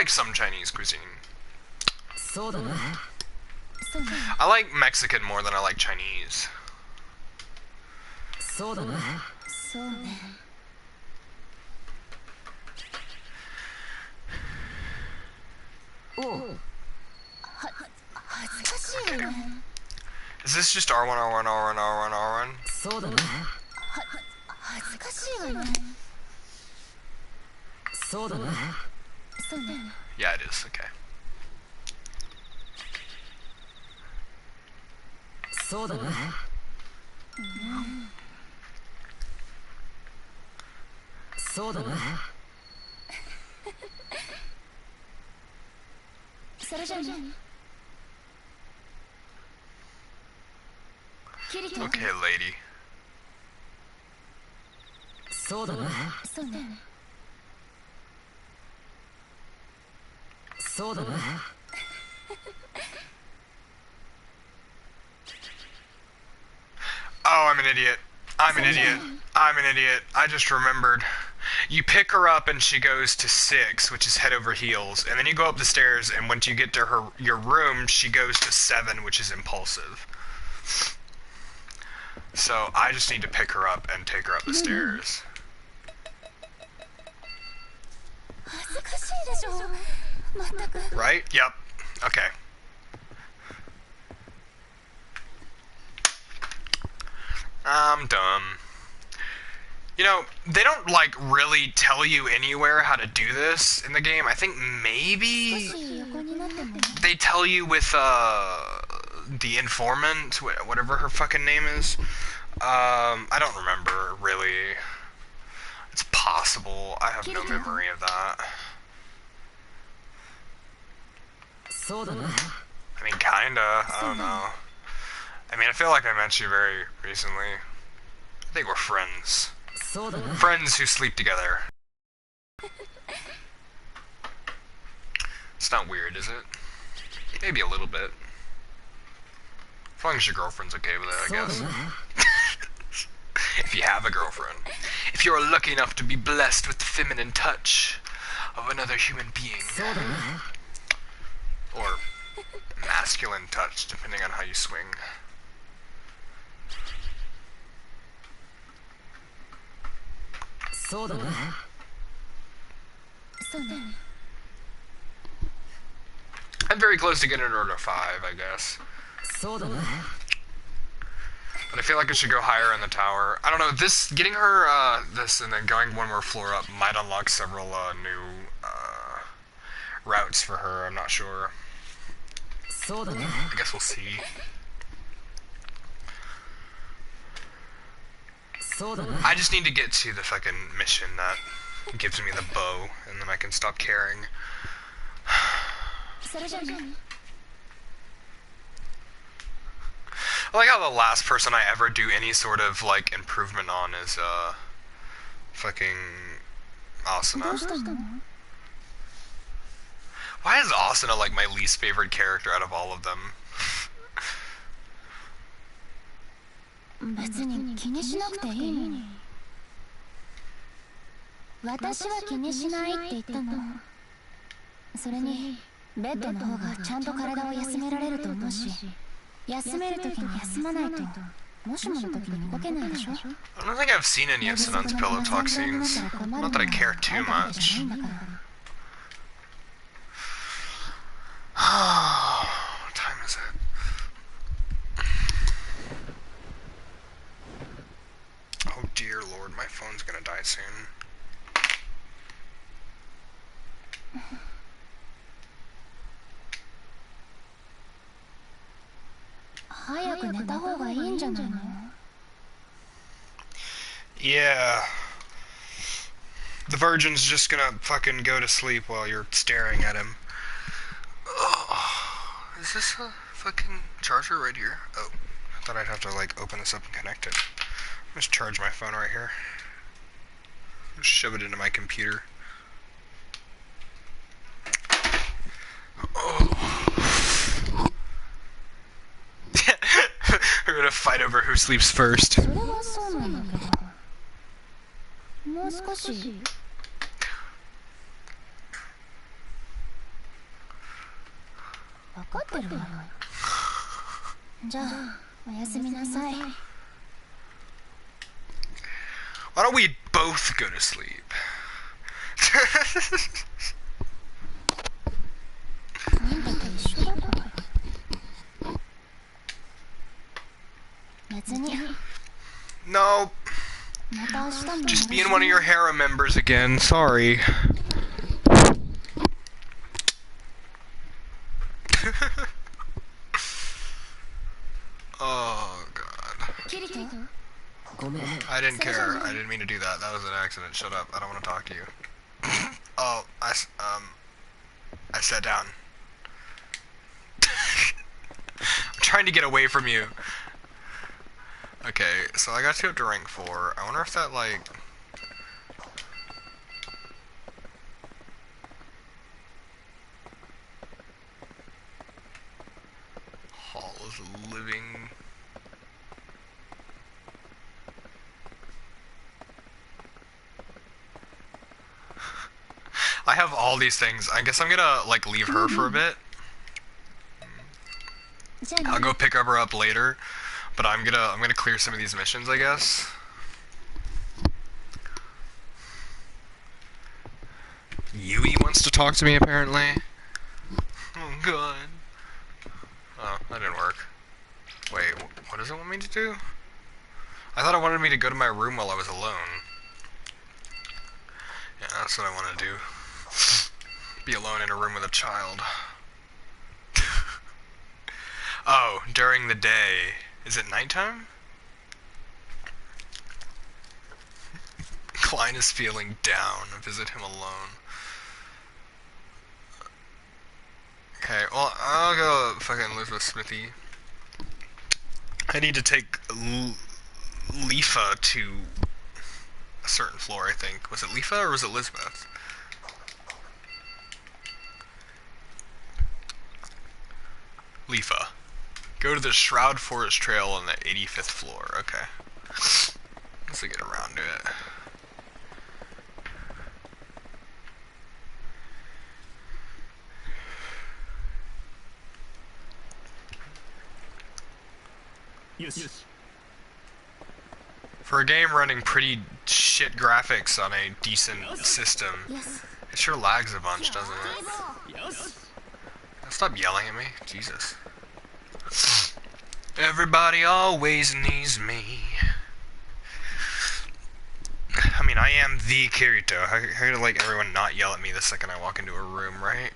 some Chinese cuisine. そうだな。 そうね。 I like Mexican more than I like Chinese. そうだな。 そうね。 おう。 恥ずかしいよね。 Is this just R1, R1, R1, R1, R1? そうだな。 恥ずかしいわね。 そうだな。 そうね。 Yeah, it is. Okay. そうだな。 そうだな。 それじゃあね。キリト。 Okay, lady. そうだな。 そうね。 そうだな。 Oh, I'm an idiot. I'm an idiot. I'm an idiot. I just remembered. You pick her up and she goes to 6, which is head over heels, and then you go up the stairs, and once you get to your room, she goes to 7, which is impulsive. So I just need to pick her up and take her up the stairs. 恥ずかしいでしょ。まったく。 Right? Yep. Okay. I'm dumb. You know, they don't, like, really tell you anywhere how to do this in the game. I think 少 maybe し横になっても。 they tell you with, the informant, whatever her fucking name is. I don't remember, really. It's possible. I have no memory of that. そうだな。 I mean, kinda. I don't know. I mean, I feel like I met you very recently. I think we're friends. そうだな。 Friends who sleep together. It's not weird, is it? Maybe a little bit. As long as your girlfriend's okay with it, I そうだ guess. な。 If you have a girlfriend. If you're lucky enough to be blessed with the feminine touch of another human being. そうだな。 Or masculine touch, depending on how you swing. そうだな。 そうね。 I'm very close to getting her to 5, I guess. そうだな。 But I feel like I should go higher in the tower. I don't know, getting her, this and then going one more floor up might unlock several, new, routes for her, I'm not sure. そうだな。 I guess we'll see. そうだな。 I just need to get to the fucking mission that gives me the bow, and then I can stop caring. それじゃあね。 I like how the last person I ever do any sort of, like, improvement on is, fucking どう Asuna. したの？ Why is Asuna, like, my least favorite character out of all of them? 別に気にしなくていいのに。私は気にしないって言ったの。それにベッドの方がちゃんと体を休められると思うし、休めるときに休まないともしもの時に動けないでしょ。 I don't think I've seen any of Sunan's pillow talk scenes. Not that I care too much. What time is it? Oh dear lord, my phone's gonna die soon. 早く寝た方がいいんじゃないの？ Yeah. The virgin's just gonna fucking go to sleep while you're staring at him. Oh, is this a fucking charger right here? Oh, I thought I'd have to like open this up and connect it. Just charge my phone right here. Just shove it into my computer. Oh. We're gonna fight over who sleeps first. それはそうなんだけど、もう少し。分かってるわよ。じゃあおやすみなさい。 Why don't we both go to sleep? あんたと一緒だから。別に。 No. また明日も。 Just being one of your harem members again. Sorry. Oh god. キリト。 ごめん。 I didn't care. I didn't mean to do that. That was an accident. Shut up. I don't want to talk to you. Oh, I sat down. I'm trying to get away from you. Okay, so I got you up to rank 4. I wonder if that, like... Hall is living... I have all these things. I guess I'm gonna, like, leave her for a bit. I'll go pick her up later. But I'm gonna clear some of these missions, I guess. Yui wants to talk to me, apparently. Oh god. Oh, that didn't work. Wait, what does it want me to do? I thought it wanted me to go to my room while I was alone. Yeah, that's what I want to do. Be alone in a room with a child. Oh, during the day. Is it nighttime? Klein is feeling down. Visit him alone. Okay, well, I'll go fucking Elizabeth Smithy. I need to take Leafa to a certain floor, I think. Was it Leafa or was it Elizabeth? Leafa. Go to the Shroud Forest Trail on the 85th floor. Okay. Let's get around to it. Yes. For a game running pretty shit graphics on a decent system, it sure lags a bunch, doesn't it? Yes. Stop yelling at me. Jesus. Everybody always needs me. I mean, I am the Kirito. How could, like, everyone not yell at me the second I walk into a room, right?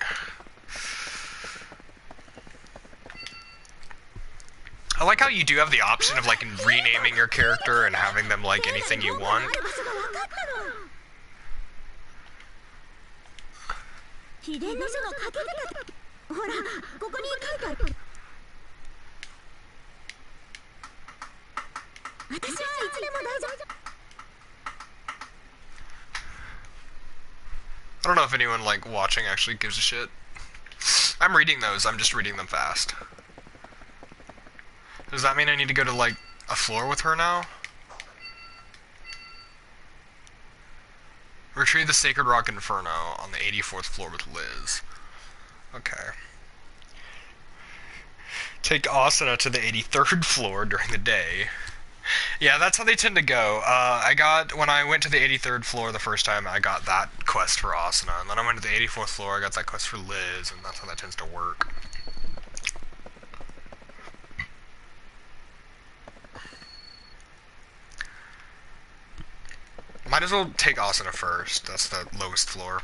I like how you do have the option of, like, renaming your character and having them like anything you want. I don't know if anyone, like, watching actually gives a shit. I'm reading those, I'm just reading them fast. Does that mean I need to go to, like, a floor with her now? Retrieve the Sacred Rock Inferno on the 84th floor with Liz. Okay. Take Asuna to the 83rd floor during the day. Yeah, that's how they tend to go. When I went to the 83rd floor the first time, I got that quest for Asuna, and then I went to the 84th floor, I got that quest for Liz, and that's how that tends to work. Might as well take Asuna first. That's the lowest floor.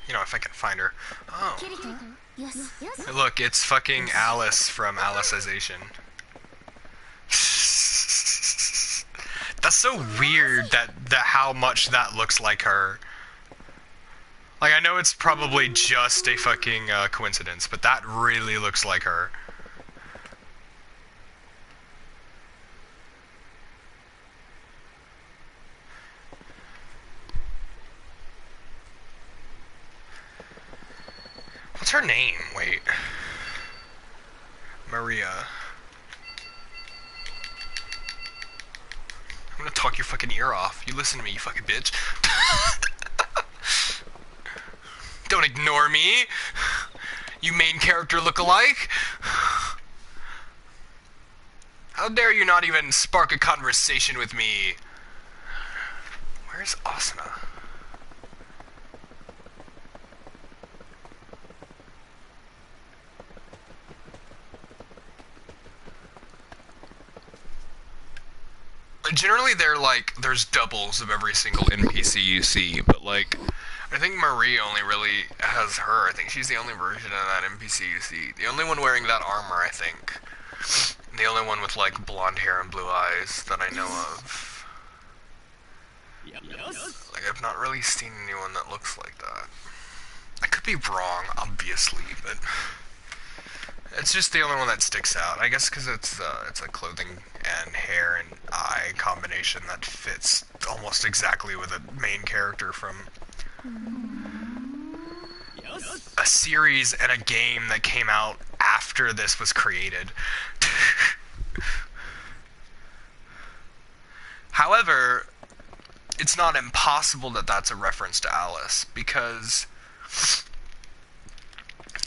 You know, if I can find her. Oh. Hey, look, it's fucking Alice from Alicization. That's so weird that how much that looks like her. Like, I know it's probably just a fucking coincidence, but that really looks like her. What's her name? Wait. Maria. I'm gonna talk your fucking ear off. You listen to me, you fucking bitch. Don't ignore me. You main character look-alike. How dare you not even spark a conversation with me? Where's Asuna? Generally, there's doubles of every single NPC you see, but like, I think Marie only really has her. I think she's the only version of that NPC you see. The only one wearing that armor, I think. The only one with like blonde hair and blue eyes that I know of. Like, I've not really seen anyone that looks like that. I could be wrong, obviously, but it's just the only one that sticks out. I guess because it's a clothing and hair and eye combination that fits almost exactly with a main character from a series and a game that came out after this was created. However, it's not impossible that that's a reference to Alice, because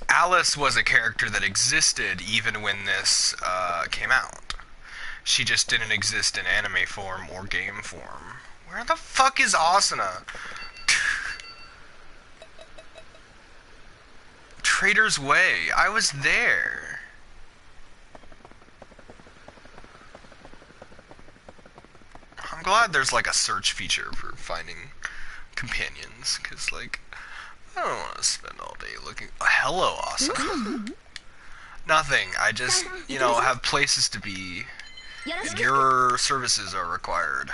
Alice was a character that existed even when this came out. She just didn't exist in anime form or game form. Where the fuck is Asuna? Trader's Way. I was there. I'm glad there's like a search feature for finding companions, because like, I don't want to spend all day looking. Hello, Asuna. Nothing. I just, you know, have places to be, and your services are required.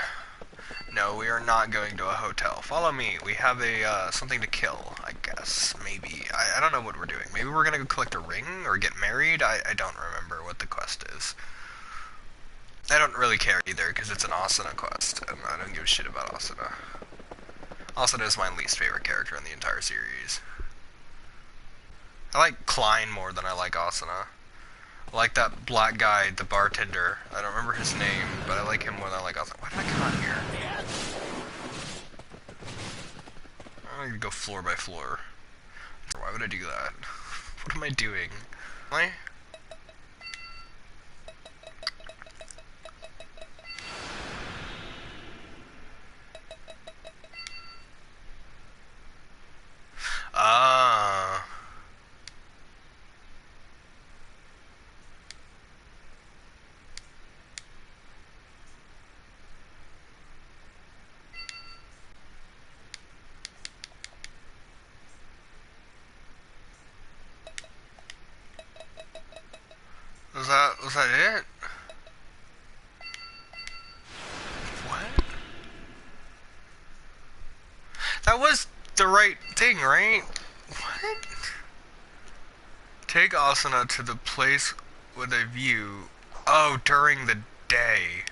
No, we are not going to a hotel. Follow me. We have a, something to kill, I guess. Maybe. I don't know what we're doing. Maybe we're gonna go collect a ring or get married? I don't remember what the quest is. I don't really care either, because it's an Asuna quest, and I don't give a shit about Asuna. Asuna is my least favorite character in the entire series. I like Klein more than I like Asuna. I like that black guy, the bartender. I don't remember his name, but I like him more than I like Asuna. Why did I come out here? I'm gonna go floor by floor. Why would I do that? What am I doing? Am I? Ah. Was that it? What? That was the right thing, right? What? Take Asuna to the place with a view. Oh, during the day.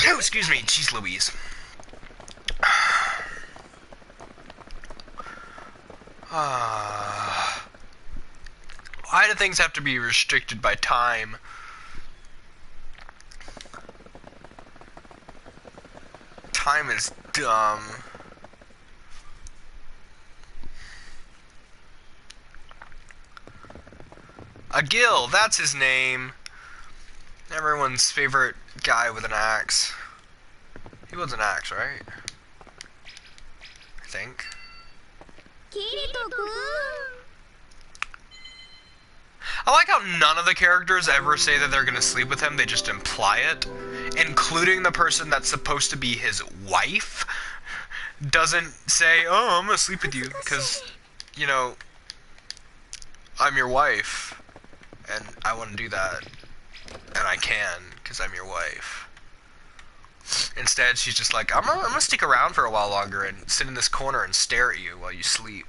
Oh, excuse me. Jeez Louise. Why do things have to be restricted by time? time is dumb. A Gil, that's his name. Everyone's favorite guy with an axe. He was an axe, right? I think. I like how none of the characters ever say that they're gonna sleep with him, they just imply it. Including the person that's supposed to be his wife doesn't say, oh, I'm gonna sleep with you, because, you know, I'm your wife, and I want to do that, and I can, because I'm your wife. Instead, she's just like, I'm gonna stick around for a while longer and sit in this corner and stare at you while you sleep.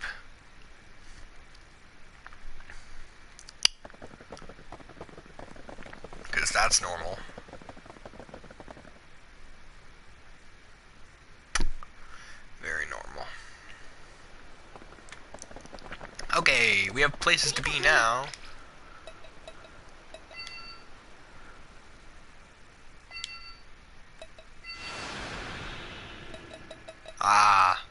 Because that's normal. Very normal. Okay, we have places to be now. Ah.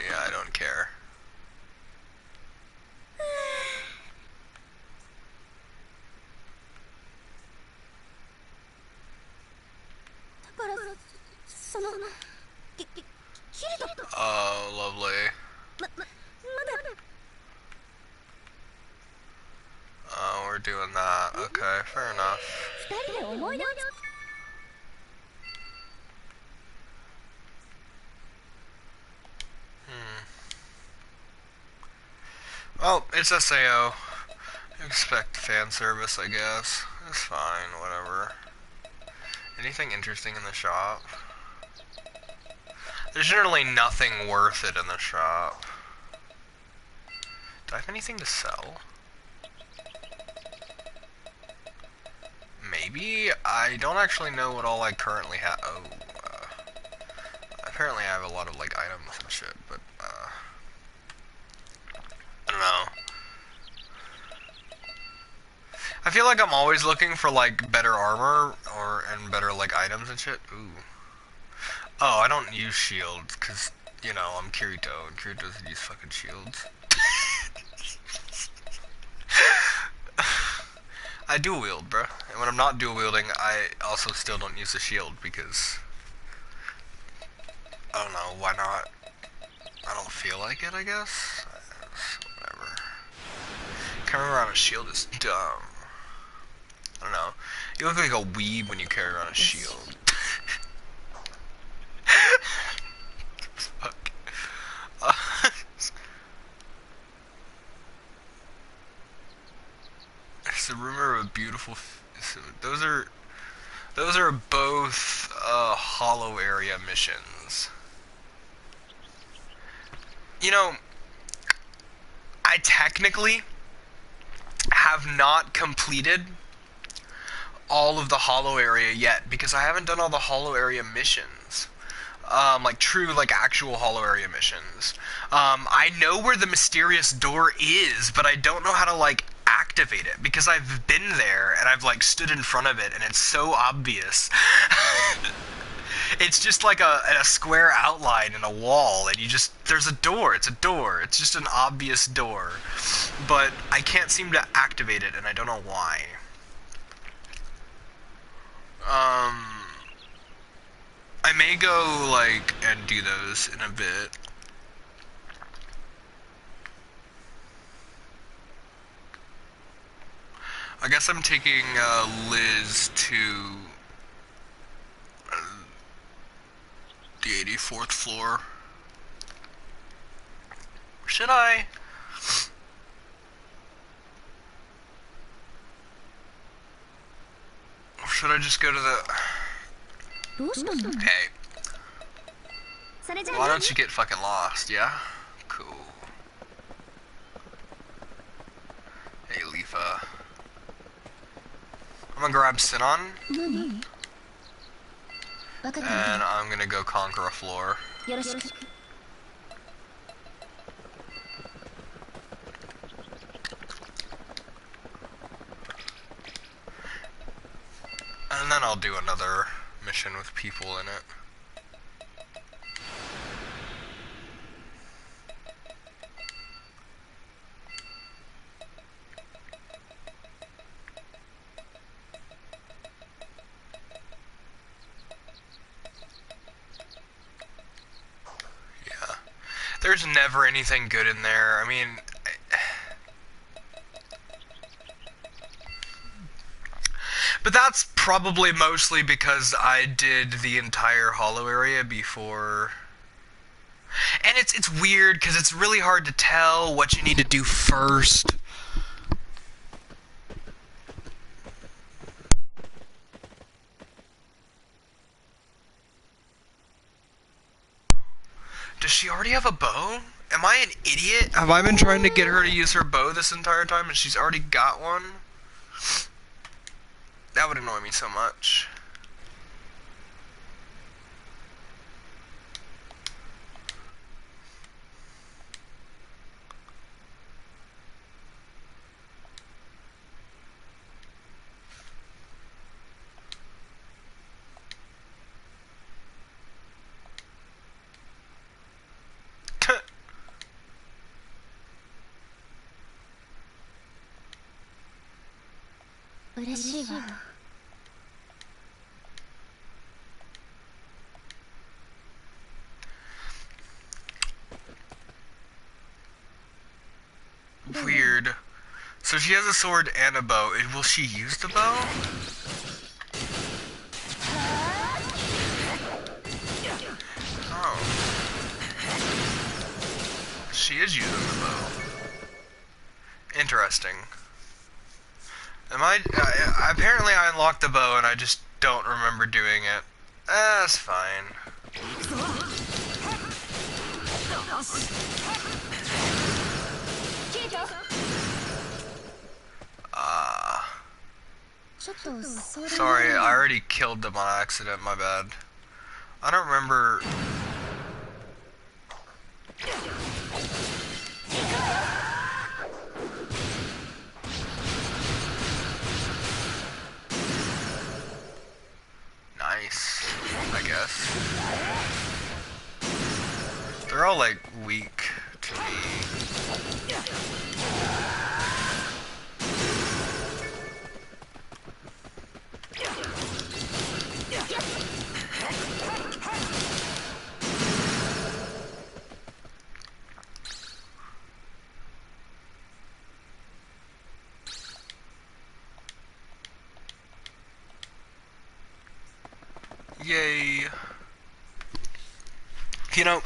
Yeah, I don't care. Oh, lovely. Oh, we're doing that. Okay, fair enough. Well, it's SAO. Expect fan service, I guess. It's fine, whatever. Anything interesting in the shop? There's generally nothing worth it in the shop. Do I have anything to sell? Maybe? I don't actually know what all I currently have. Oh, apparently I have a lot of, like, items and shit, but, I don't know. I feel like I'm always looking for, like, better armor, and better, like, items and shit. Ooh. Oh, I don't use shields, because, you know, I'm Kirito, and Kirito doesn't use fucking shields. I dual wield, bro. And when I'm not dual wielding, I also still don't use the shield, because I don't know, why not? I don't feel like it, I guess? Whatever. Carrying around a shield is dumb. I don't know. You look like a weeb when you carry around a shield. Fuck. There's a rumor of a beautiful... Those are both, hollow area missions. You know, I technically have not completed all of the hollow area yet, because I haven't done all the hollow area missions. Like true, like actual hollow area missions. I know where the mysterious door is, but I don't know how to, like, activate it, because I've been there, and I've, like, stood in front of it, and it's so obvious. It's just like a square outline in a wall, and there's a door, it's a door, it's just an obvious door. But I can't seem to activate it, and I don't know why. I may go, like, and do those in a bit. I guess I'm taking, Liz to the 84th floor. Should I? Or should I just go to the... Hey. Why don't you get fucking lost, yeah? Cool. Hey, Leafa. I'm gonna grab Sinon. 分かっ And た I'm gonna go conquer a floor. よろしく And then I'll do another mission with people in it. Yeah. There's never anything good in there. I mean... But that's probably mostly because I did the entire hollow area before. And it's weird because it's really hard to tell what you need to do first. Does she already have a bow? Am I an idiot? Have I been trying to get her to use her bow this entire time and she's already got one? That would annoy me so much. Weird. So she has a sword and a bow. Will she use the bow? Oh. She is using the bow. Interesting. Apparently I unlocked the bow and I just don't remember doing it. That's fine. Sorry, I already killed them on accident, my bad. I don't remember... Nice, I guess. They're all, like, weak to me. Yay. You know,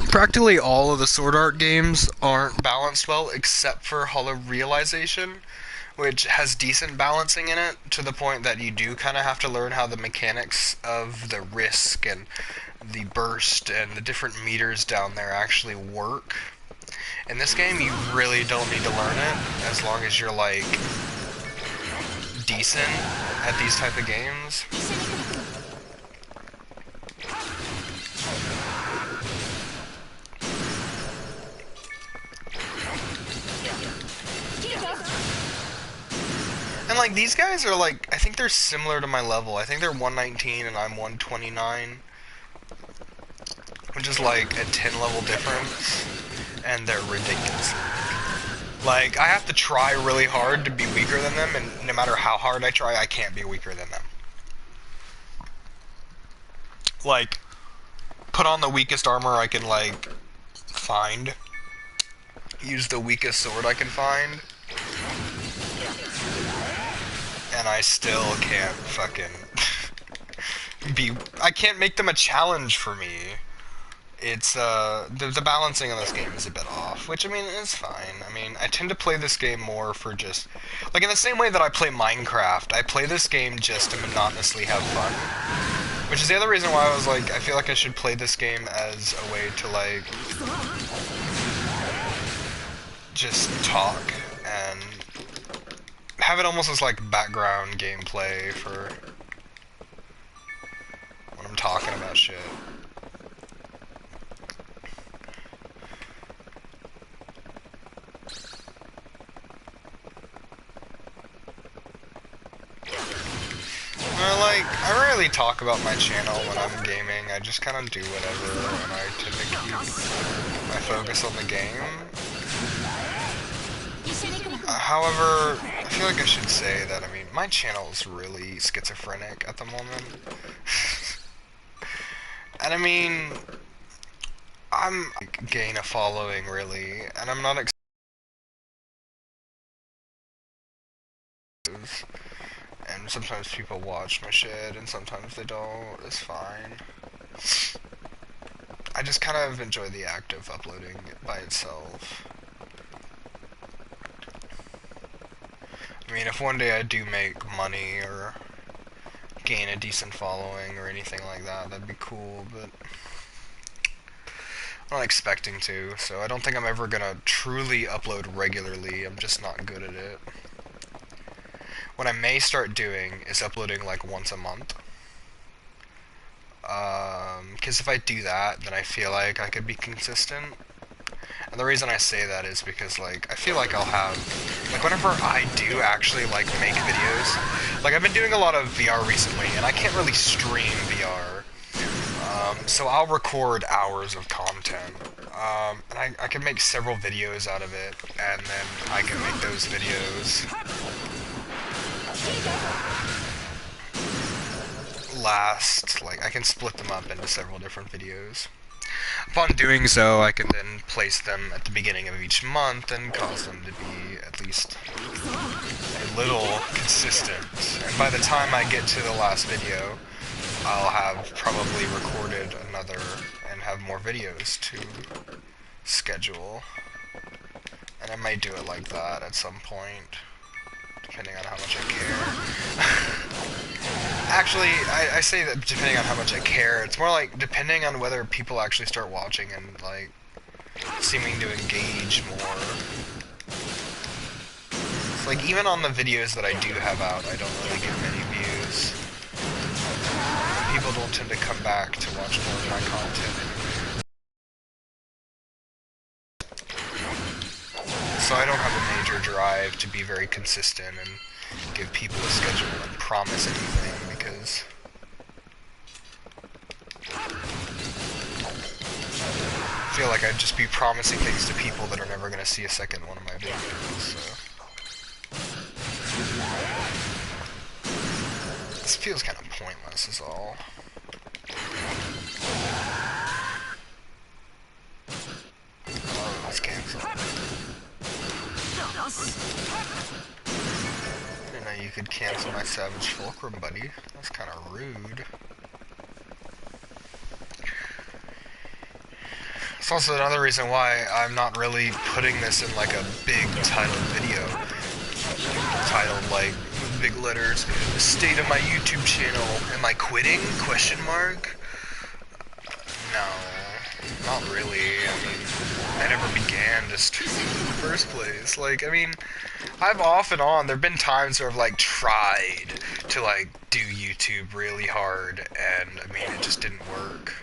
practically all of the Sword Art games aren't balanced well except for Hollow Realization, which has decent balancing in it to the point that you do kind of have to learn how the mechanics of the risk and the burst and the different meters down there actually work. In this game, you really don't need to learn it as long as you're like decent at these type of games. And like these guys are like, I think they're similar to my level. I think they're 119 and I'm 129, which is like a 10 level difference, and they're ridiculous. Like, I have to try really hard to be weaker than them, and no matter how hard I try, I can't be weaker than them. Like, put on the weakest armor I can, like, find. Use the weakest sword I can find. And I still can't fucking I can't make them a challenge for me. It's, the balancing on this game is a bit off, which, I mean, is fine. I mean, I tend to play this game more for just, like, in the same way that I play Minecraft, I play this game just to monotonously have fun. Which is the other reason why I was like, I feel like I should play this game as a way to, like, just talk and have it almost as like background gameplay for when I'm talking about shit. Like, I rarely talk about my channel when I'm gaming. I just kind of do whatever, and I tend to keep my focus on the game. However, I feel like I should say that, I mean, my channel is really schizophrenic at the moment. And I mean, I'm gain a following, really, and I'm not and sometimes people watch my shit, and sometimes they don't. It's fine. I just kind of enjoy the act of uploading by itself. I mean, if one day I do make money or gain a decent following or anything like that, that'd be cool, but I'm not expecting to, so I don't think I'm ever gonna truly upload regularly. I'm just not good at it. What I may start doing is uploading like once a month. Because if I do that, then I feel like I could be consistent. And the reason I say that is because, like, I feel like I'll have, like, whenever I do actually, like, make videos, like, I've been doing a lot of VR recently, and I can't really stream VR. So I'll record hours of content. And I can make several videos out of it, and then I can make those videos last, like, I can split them up into several different videos. Upon doing so, I can then place them at the beginning of each month and cause them to be at least a little consistent. And by the time I get to the last video, I'll have probably recorded another and have more videos to schedule. And I might do it like that at some point, depending on how much I care. Actually, I say that depending on how much I care. It's more like depending on whether people actually start watching and, like, seeming to engage more. It's like, even on the videos that I do have out, I don't really get many views. People don't tend to come back to watch more of my content. So I don't have a major drive to be very consistent and give people a schedule and promise anything, because I feel like I'd just be promising things to people that are never going to see a second one of my videos, so. This feels kind of pointless is all. Oh, let's cancel. I didn't know you could cancel my Savage Fulcrum, buddy. That's kind of rude. It's also another reason why I'm not really putting this in like a big title video. Titled like with big letters, the state of my YouTube channel. Am I quitting? Question mark. No, not really. I mean, I never began to stream in the first place. Like, I mean, I've off and on, there've been times where I've like tried to like do YouTube really hard, and I mean, it just didn't work.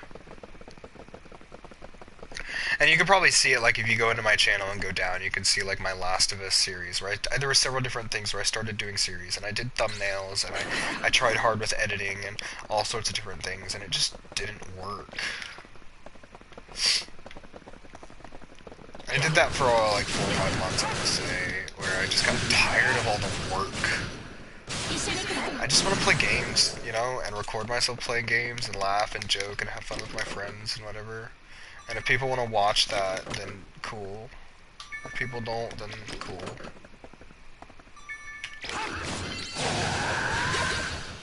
And you can probably see it, like, if you go into my channel and go down, you can see, like, my Last of Us series, right? There were several different things where I started doing series, and I did thumbnails, and I tried hard with editing and all sorts of different things, and it just didn't work. I did that for, like, 4 or 5 months, I would say, where I just got tired of all the work. I just want to play games, you know, and record myself playing games and laugh and joke and have fun with my friends and whatever. And if people want to watch that, then cool. If people don't, then cool.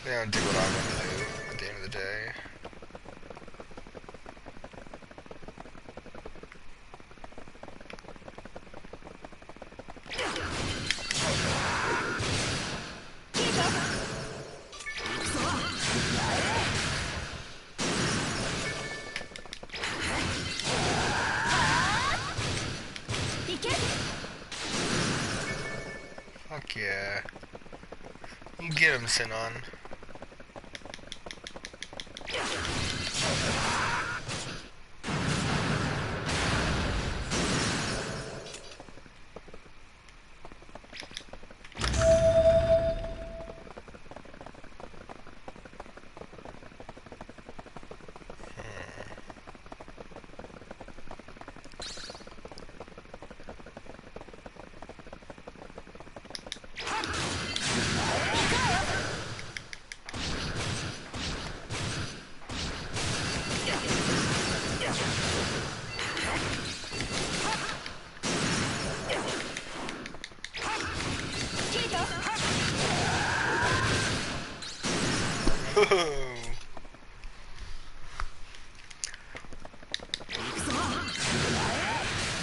They don't do what I want to do at the end of the day. Fuck yeah. You get him, Sinon.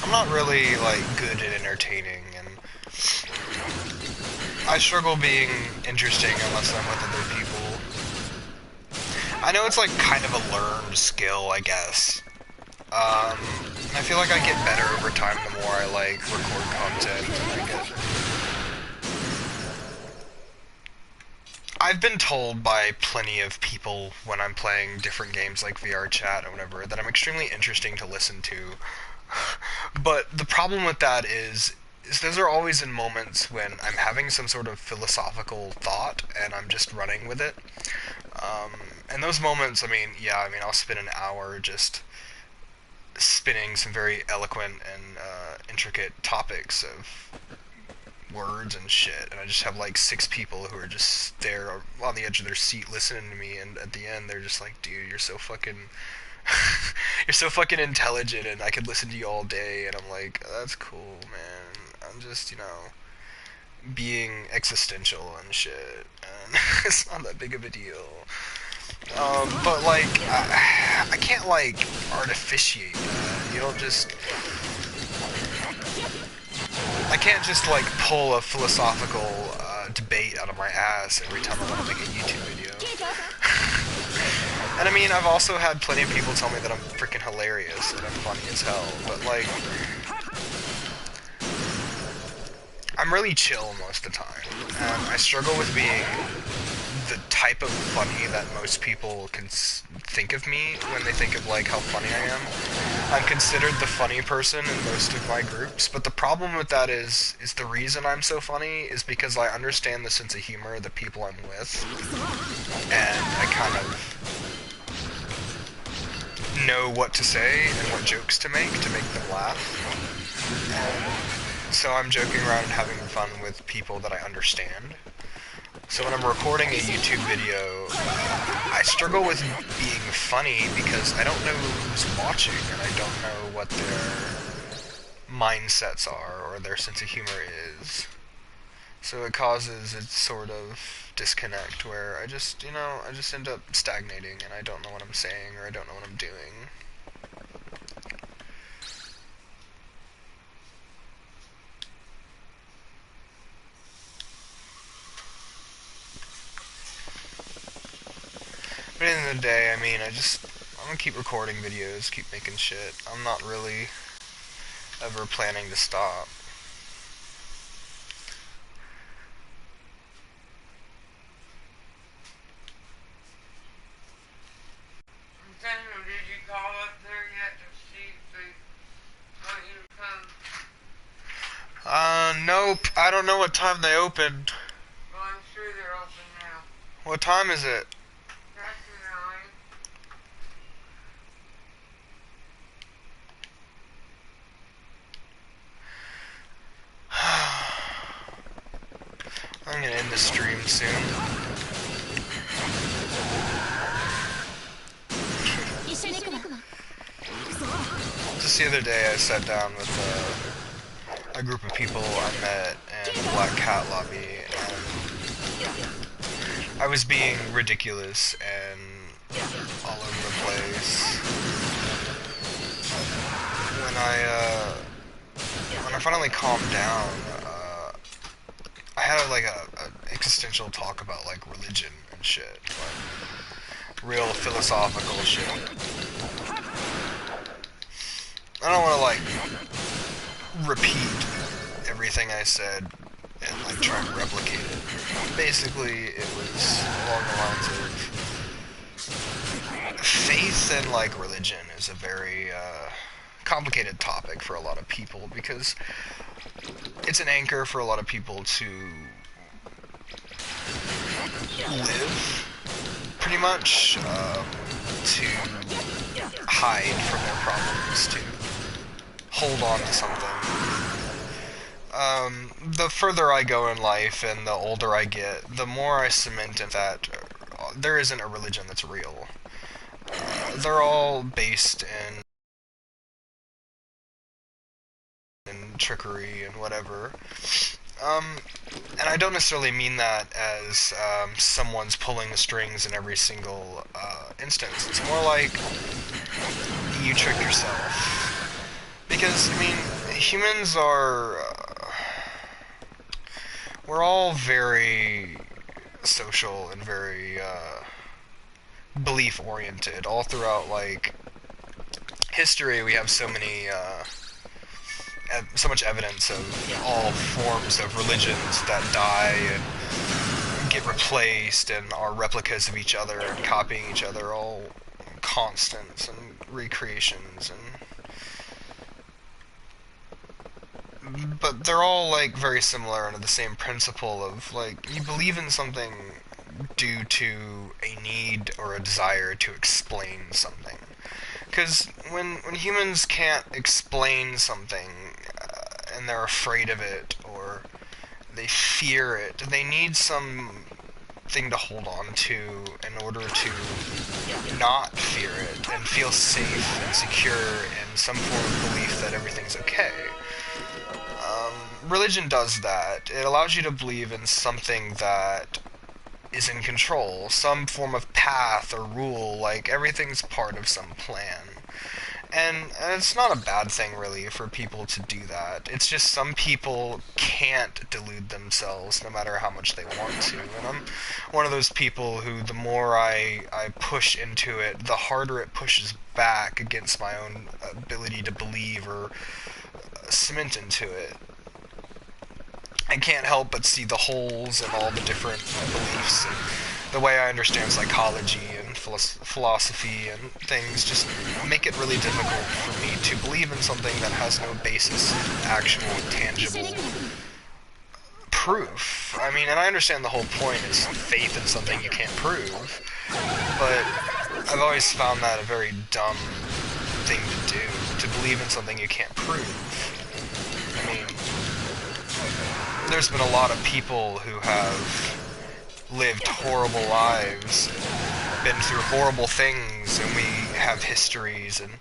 I'm not really, like, good at entertaining, and I struggle being interesting unless I'm with other people. I know it's, like, kind of a learned skill, I guess. And I feel like I get better over time the more I, like, record content and I get... I've been told by plenty of people when I'm playing different games like VR chat or whatever that I'm extremely interesting to listen to. But the problem with that is those are always in moments when I'm having some sort of philosophical thought and I'm just running with it. And those moments, I mean, I'll spend an hour just spinning some very eloquent and intricate topics of words and shit, and I just have like 6 people who are just there on the edge of their seat listening to me, and at the end they're just like, dude, you're so fucking you're so fucking intelligent and I could listen to you all day, and I'm like, that's cool, man. I'm just, being existential and shit, and it's not that big of a deal. But like, I can't like artificiate that. You don't just... I can't just like pull a philosophical debate out of my ass every time I want to make a YouTube video. And I mean, I've also had plenty of people tell me that I'm freaking hilarious and I'm funny as hell, but like, I'm really chill most of the time. I struggle with being the type of funny that most people can think of me when they think of like how funny I am. I'm considered the funny person in most of my groups, but the problem with that is the reason I'm so funny is because I understand the sense of humor of the people I'm with, and I kind of know what to say and what jokes to make them laugh. And so I'm joking around and having fun with people that I understand. So when I'm recording a YouTube video, I struggle with being funny because I don't know who's watching and I don't know what their mindsets are or their sense of humor is. So it causes a sort of disconnect where I just end up stagnating and I don't know what I'm saying or I don't know what I'm doing. But at the end of the day, I mean, I'm gonna keep recording videos, keep making shit. I'm not really ever planning to stop. Did you call up there yet to see if they want you to come? Nope. I don't know what time they opened. Well, I'm sure they're open now. What time is it? That's 9. I'm gonna end the stream soon. Just the other day I sat down with a group of people I met in the Black Cat lobby, and I was being ridiculous and all over the place. When I finally calmed down, I had like a existential talk about like religion and shit, like real philosophical shit. I don't want to like repeat everything I said and like trying to replicate it. Basically, it was along the lines of faith and like religion is a very complicated topic for a lot of people because it's an anchor for a lot of people to live, pretty much, to hide from their problems, to hold on to something. The further I go in life and the older I get, the more I cement in that there isn't a religion that's real. They're all based in trickery and whatever. And I don't necessarily mean that as someone's pulling the strings in every single instance. It's more like you trick yourself. Because, I mean, humans are... we're all very social and very belief-oriented. All throughout, like, history, we have so many... so much evidence of all forms of religions that die and get replaced and are replicas of each other and copying each other, all constants and recreations, but they're all like very similar under the same principle of like you believe in something due to a need or a desire to explain something. Because when humans can't explain something and they're afraid of it or they fear it, they need something to hold on to in order to not fear it and feel safe and secure in some form of belief that everything's okay. Religion does that. It allows you to believe in something that is in control, some form of path or rule, like everything's part of some plan. And it's not a bad thing, really, for people to do that. It's just some people can't delude themselves no matter how much they want to. And I'm one of those people who, the more I push into it, the harder it pushes back against my own ability to believe or cement into it. I can't help but see the holes in all the different beliefs, and the way I understand psychology and philosophy and things just make it really difficult for me to believe in something that has no basis in actual, tangible proof. I mean, and I understand the whole point is faith in something you can't prove, but I've always found that a very dumb thing to do, to believe in something you can't prove. I mean, there's been a lot of people who have lived horrible lives, been through horrible things, and we have histories and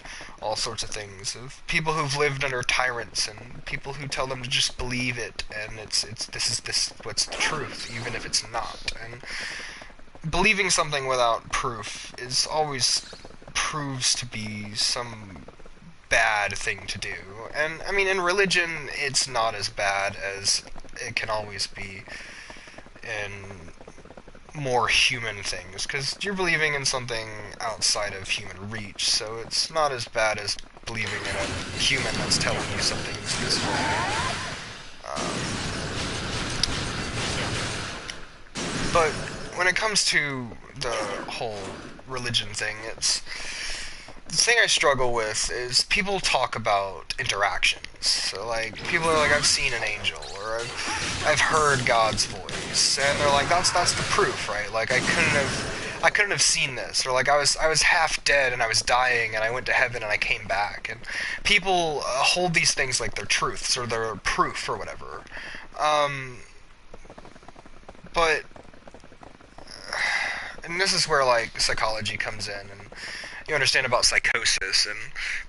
all sorts of things of people who've lived under tyrants and people who tell them to just believe it and this what's the truth, even if it's not. And believing something without proof is always proves to be some bad thing to do. And I mean, in religion, it's not as bad as it can always be in more human things, because you're believing in something outside of human reach, so it's not as bad as believing in a human that's telling you something's this way. But when it comes to the whole religion thing, the thing I struggle with is people talk about interactions. So, like, people are like, I've seen an angel, or I've heard God's voice, and they're like, that's the proof, right? Like, I couldn't have seen this, or like, I was half dead and I was dying and I went to heaven and I came back. And people hold these things like they're truths or they're proof or whatever. But, and this is where like psychology comes in, and you understand about psychosis and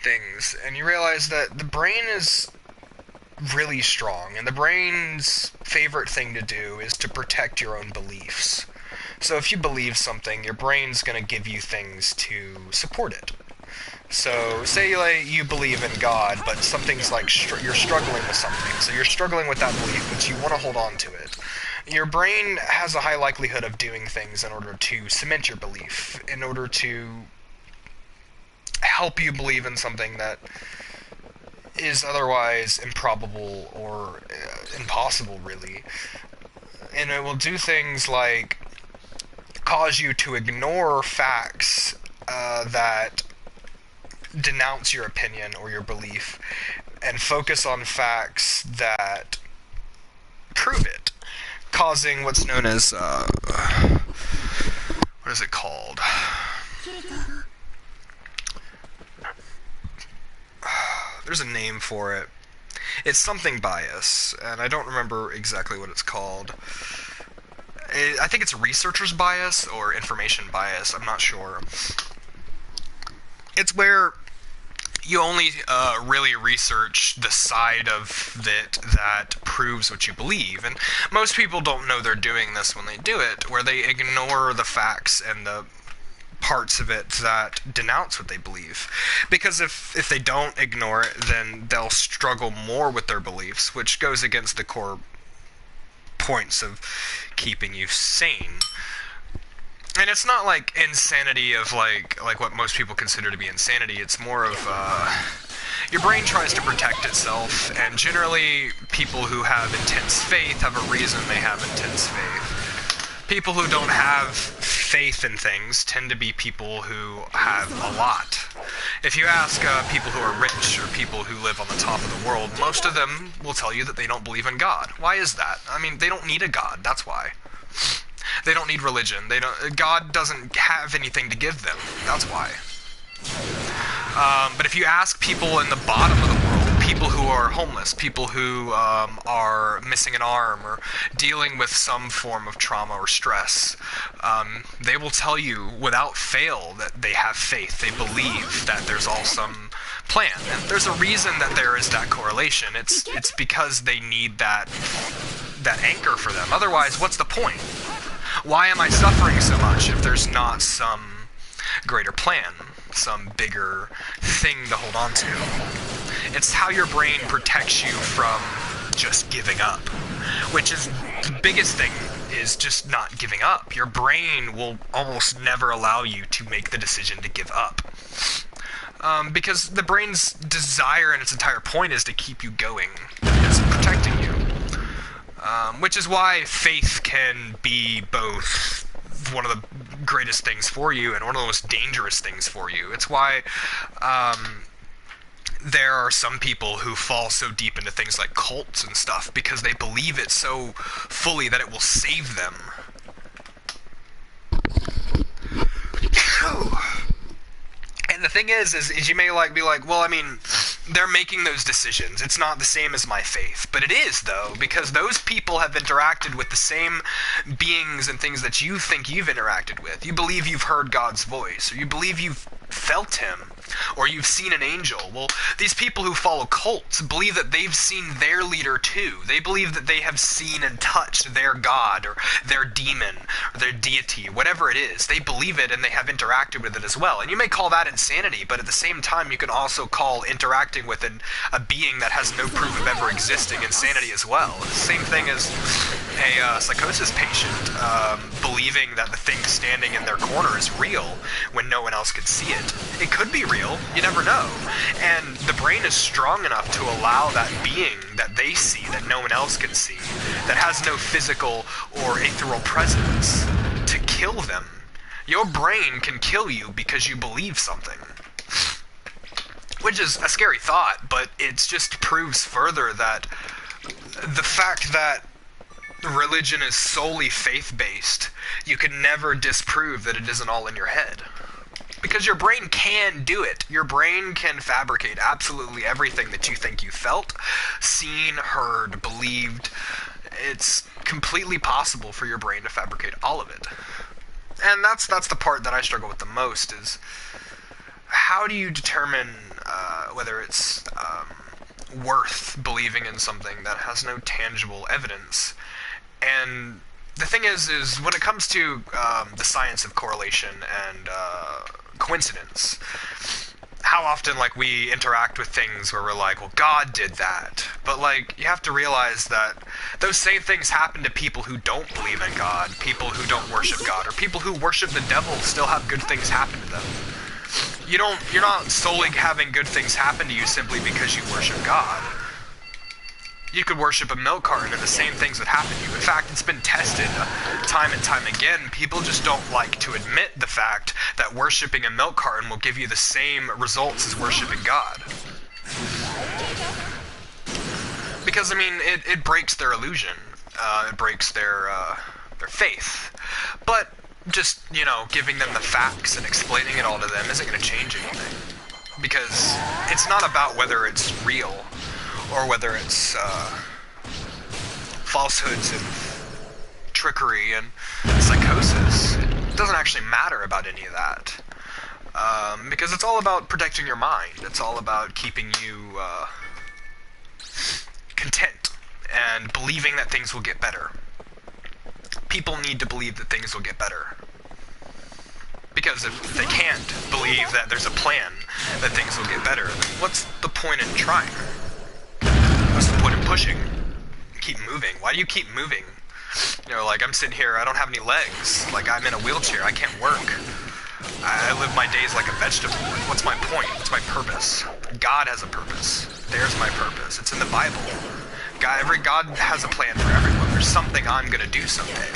things, and you realize that the brain is really strong, and the brain's favorite thing to do is to protect your own beliefs. So if you believe something, your brain's going to give you things to support it. So say like you believe in God, but something's like you're struggling with something, so you're struggling with that belief, but you want to hold on to it. Your brain has a high likelihood of doing things in order to cement your belief, in order to help you believe in something that is otherwise improbable or impossible, really. And it will do things like cause you to ignore facts that denounce your opinion or your belief and focus on facts that prove it, causing what's known as, what is it called? There's a name for it. It's something bias, and I don't remember exactly what it's called. I think it's researcher's bias or information bias, I'm not sure. It's where you only really research the side of it that proves what you believe, and most people don't know they're doing this when they do it, where they ignore the facts and the parts of it that denounce what they believe. Because if they don't ignore it, then they'll struggle more with their beliefs, which goes against the core points of keeping you sane. And it's not like insanity of like what most people consider to be insanity. It's more of your brain tries to protect itself, and generally people who have intense faith have a reason they have intense faith. People who don't have faith in things tend to be people who have a lot. If you ask people who are rich or people who live on the top of the world, most of them will tell you that they don't believe in God. Why is that? I mean, they don't need a God, that's why. They don't need religion. God doesn't have anything to give them, that's why. But if you ask people in the bottom of the world, people who are homeless, people who are missing an arm or dealing with some form of trauma or stress, they will tell you without fail that they have faith. They believe that there's all some plan. And there's a reason that there is that correlation. It's because they need that anchor for them. Otherwise, what's the point? Why am I suffering so much if there's not some greater plan, some bigger thing to hold on to? It's how your brain protects you from just giving up, which is the biggest thing, is just not giving up. Your brain will almost never allow you to make the decision to give up. Because the brain's desire and its entire point is to keep you going. It's protecting you. Which is why faith can be both one of the greatest things for you and one of the most dangerous things for you. It's why there are some people who fall so deep into things like cults and stuff because they believe it so fully that it will save them. And the thing is you may be like, well, I mean, they're making those decisions. It's not the same as my faith. But it is, though, because those people have interacted with the same beings and things that you think you've interacted with. You believe you've heard God's voice, or you believe you've felt him, or you've seen an angel. Well, these people who follow cults believe that they've seen their leader too. They believe that they have seen and touched their god, or their demon, or their deity, whatever it is. They believe it and they have interacted with it as well. And you may call that insanity, but at the same time you can also call interacting with a being that has no proof of ever existing insanity as well. It's the same thing as a psychosis patient believing that the thing standing in their corner is real when no one else could see it. It could be real, you never know. And the brain is strong enough to allow that being that they see, that no one else can see, that has no physical or ethereal presence, to kill them. Your brain can kill you because you believe something. Which is a scary thought, but it just proves further that the fact that religion is solely faith-based, you can never disprove that it isn't all in your head. Because your brain can do it. Your brain can fabricate absolutely everything that you think you felt, seen, heard, believed. It's completely possible for your brain to fabricate all of it. And that's the part that I struggle with the most, is how do you determine whether it's worth believing in something that has no tangible evidence? And the thing is when it comes to the science of correlation and coincidence, how often we interact with things where we're like, well, God did that. But you have to realize that those same things happen to people who don't believe in God, people who don't worship God, or people who worship the devil still have good things happen to them. you're not solely having good things happen to you simply because you worship God. You could worship a milk carton and the same things would happen to you. In fact, it's been tested time and time again. People just don't like to admit the fact that worshiping a milk carton will give you the same results as worshiping God. Because, I mean, it breaks their illusion. It breaks their faith. But just, you know, giving them the facts and explaining it all to them isn't going to change anything. Because it's not about whether it's real or whether it's falsehoods and trickery and psychosis. It doesn't actually matter about any of that. Because it's all about protecting your mind. It's all about keeping you content and believing that things will get better. People need to believe that things will get better. Because if they can't believe that there's a plan that things will get better, then what's the point in trying? What's the point in pushing? Keep moving. Why do you keep moving? You know, like, I'm sitting here, I don't have any legs. Like, I'm in a wheelchair, I can't work. I live my days like a vegetable. What's my point? What's my purpose? God has a purpose. There's my purpose. It's in the Bible. God has a plan for everyone. There's something I'm gonna do someday.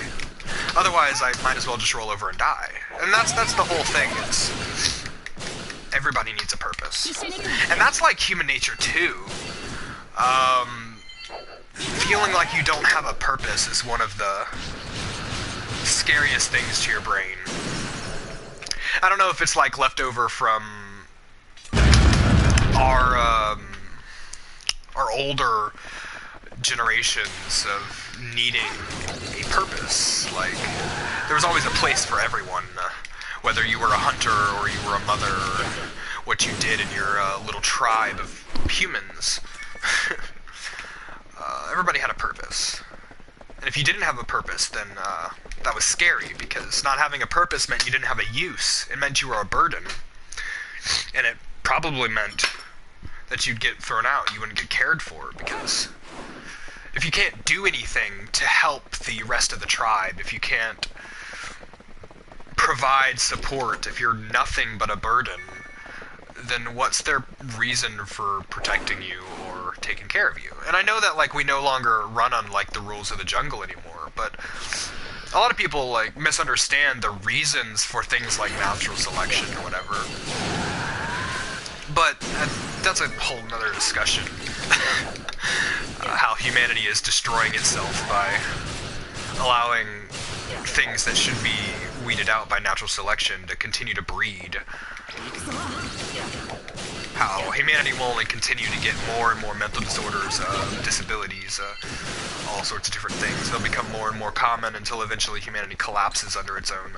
Otherwise, I might as well just roll over and die. And that's the whole thing, is everybody needs a purpose. And that's like human nature too. Feeling like you don't have a purpose is one of the scariest things to your brain. I don't know if it's like leftover from our older generations of needing a purpose. Like, there was always a place for everyone, whether you were a hunter or you were a mother, or what you did in your little tribe of humans. Everybody had a purpose. And if you didn't have a purpose, then that was scary, because not having a purpose meant you didn't have a use. It meant you were a burden. And it probably meant that you'd get thrown out, you wouldn't get cared for, because if you can't do anything to help the rest of the tribe, if you can't provide support, if you're nothing but a burden, then what's their reason for protecting you or taking care of you? And I know that, like, we no longer run on, like, the rules of the jungle anymore, but a lot of people, like, misunderstand the reasons for things like natural selection or whatever. But that's a whole nother discussion. How humanity is destroying itself by allowing things that should be weeded out by natural selection to continue to breed. How humanity will only continue to get more and more mental disorders, disabilities, all sorts of different things. They'll become more and more common until eventually humanity collapses under its own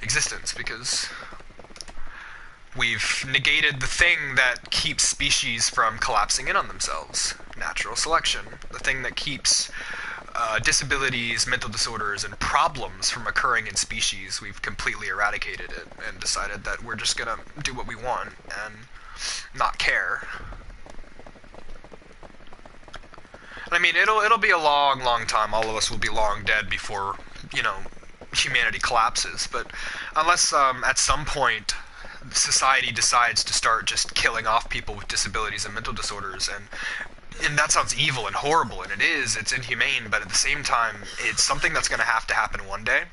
existence, because we've negated the thing that keeps species from collapsing in on themselves. Natural selection. The thing that keeps disabilities, mental disorders, and problems from occurring in species. We've completely eradicated it and decided that we're just gonna do what we want and not care. I mean, it'll be a long, long time. All of us will be long dead before, you know, humanity collapses. But unless at some point society decides to start just killing off people with disabilities and mental disorders, and that sounds evil and horrible, and it's inhumane, but at the same time, it's something that's going to happen one day.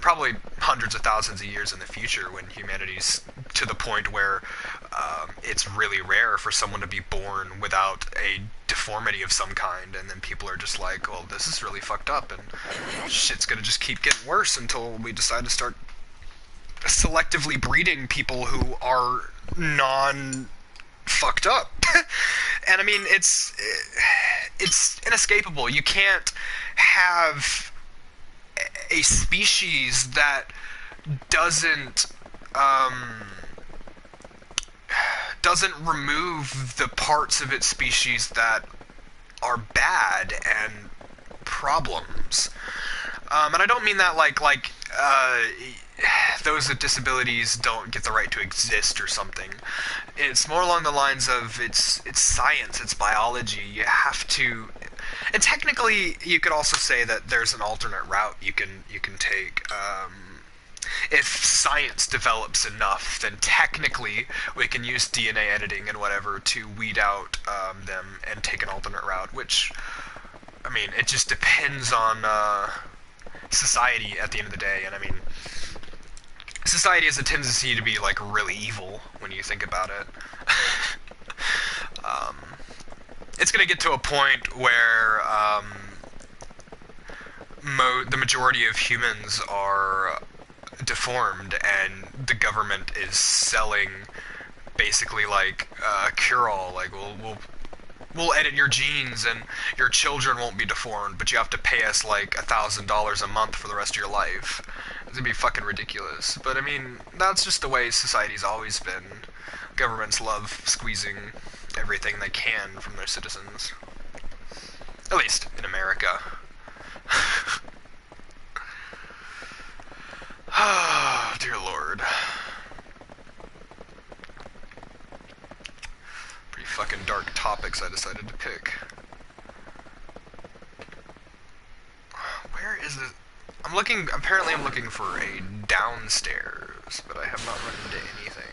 Probably hundreds of thousands of years in the future, when humanity's to the point where it's really rare for someone to be born without a deformity of some kind, and then people are just like, well, this is really fucked up, and shit's going to just keep getting worse until we decide to start selectively breeding people who are fucked up. And I mean, it's inescapable. You can't have a species that doesn't remove the parts of its species that are bad and problems. And I don't mean that like those with disabilities don't get the right to exist or something. It's more along the lines of it's science, it's biology. You have to, and technically you could also say that there's an alternate route you can take. if science develops enough, then technically we can use DNA editing and whatever to weed out them and take an alternate route, which, I mean, it just depends on society at the end of the day. And I mean, society has a tendency to be like really evil when you think about it. It's going to get to a point where the majority of humans are deformed, and the government is selling basically like a cure-all. Like, we'll edit your genes and your children won't be deformed, but you have to pay us like $1,000 a month for the rest of your life. It's gonna be fucking ridiculous. But I mean, that's just the way society's always been. Governments love squeezing everything they can from their citizens. At least in America. Oh, dear Lord. Pretty fucking dark topics I decided to pick. Where is it? Apparently I'm looking for a downstairs, but I have not run into anything.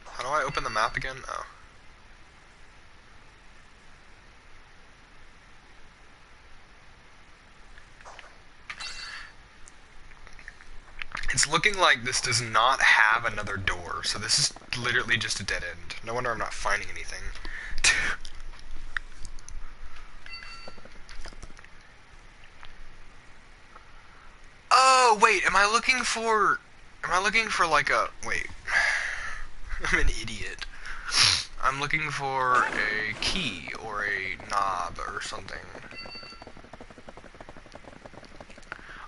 How do I open the map again? Oh. It's looking like this does not have another door, so this is literally just a dead end. No wonder I'm not finding anything. Oh, wait, am I looking for like a, wait. I'm an idiot. I'm looking for a key or a knob or something.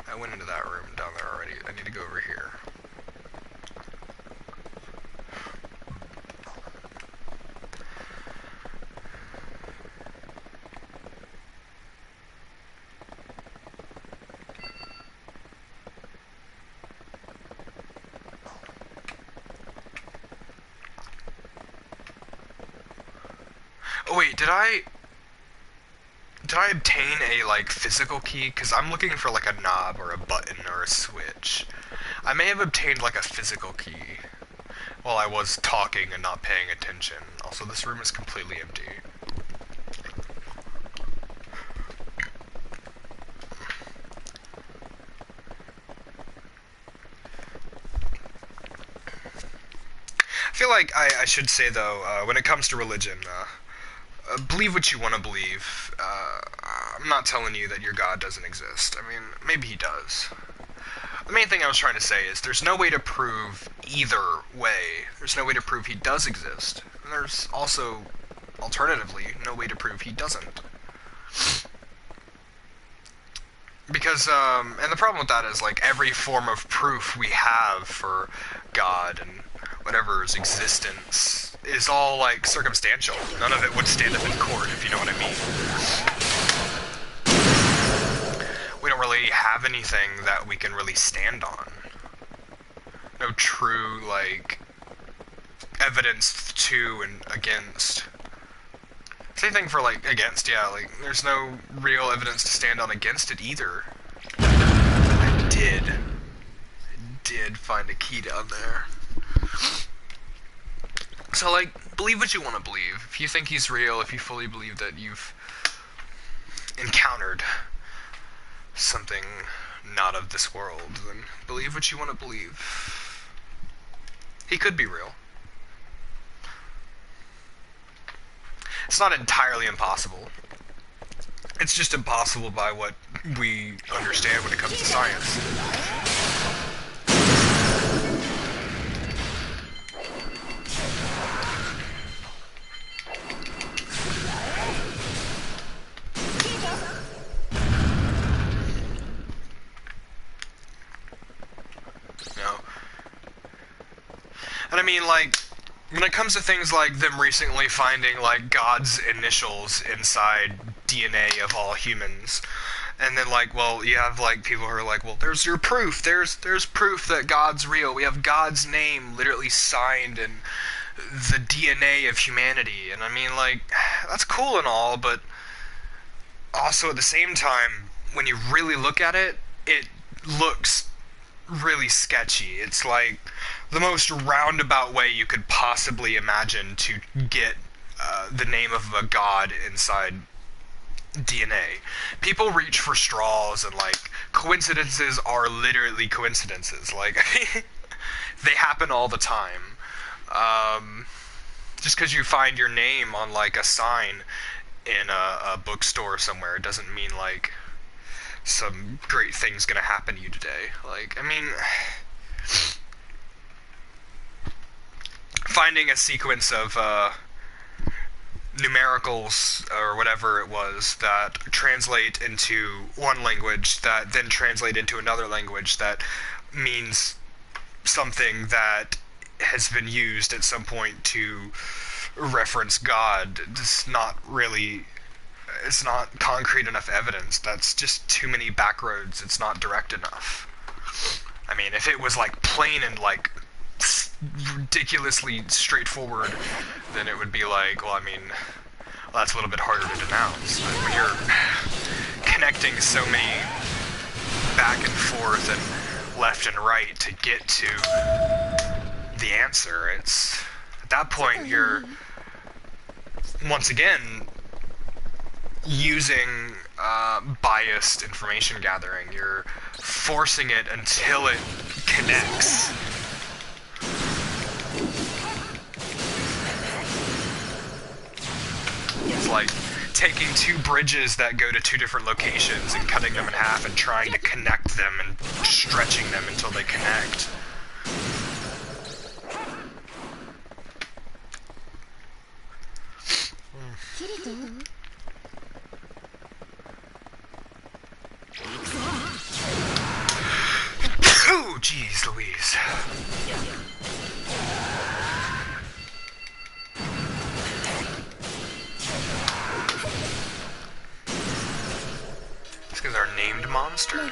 I went into that room down there already. I need to go over here. Oh wait, did I obtain a, like, physical key? Because I'm looking for, like, a knob or a button or a switch. I may have obtained, like, a physical key while I was talking and not paying attention. Also, this room is completely empty. I feel like I should say, though, when it comes to religion, believe what you want to believe. I'm not telling you that your God doesn't exist. I mean, maybe he does. The main thing I was trying to say is there's no way to prove either way. There's no way to prove he does exist. And there's also, alternatively, no way to prove he doesn't. Because, and the problem with that is, like, every form of proof we have for God and whatever's existence is all, like, circumstantial. None of it would stand up in court, if you know what I mean. We don't really have anything that we can really stand on. No true, like, evidence to and against. Same thing for, like, against, yeah, like, there's no real evidence to stand on against it either. I did find a key down there. So, like, believe what you want to believe. If you think he's real, if you fully believe that you've encountered something not of this world, then believe what you want to believe. He could be real. It's not entirely impossible. It's just impossible by what we understand when it comes to science. And I mean, like, when it comes to things like them recently finding, like, God's initials inside DNA of all humans, and then, like, well, you have, like, people who are like, well, there's your proof, there's proof that God's real, we have God's name literally signed and the DNA of humanity. And I mean, like, that's cool and all, but also at the same time, when you really look at it, it looks really sketchy. It's like the most roundabout way you could possibly imagine to get the name of a god inside DNA. People reach for straws, and like coincidences are literally coincidences. Like they happen all the time. Just because you find your name on like a sign in a bookstore somewhere doesn't mean like some great thing's gonna happen to you today. Like, I mean, finding a sequence of numericals or whatever it was that translate into one language that then translate into another language that means something that has been used at some point to reference God. It's not really, it's not concrete enough evidence. That's just too many backroads. It's not direct enough. I mean, if it was like plain and like ridiculously straightforward, then it would be like, well, I mean, well, that's a little bit harder to denounce. But when you're connecting so many back and forth and left and right to get to the answer, it's at that point you're once again using biased information gathering. You're forcing it until it connects. It's like taking two bridges that go to two different locations and cutting them in half and trying to connect them and stretching them until they connect. Oh, jeez Louise. It's because they're named monsters.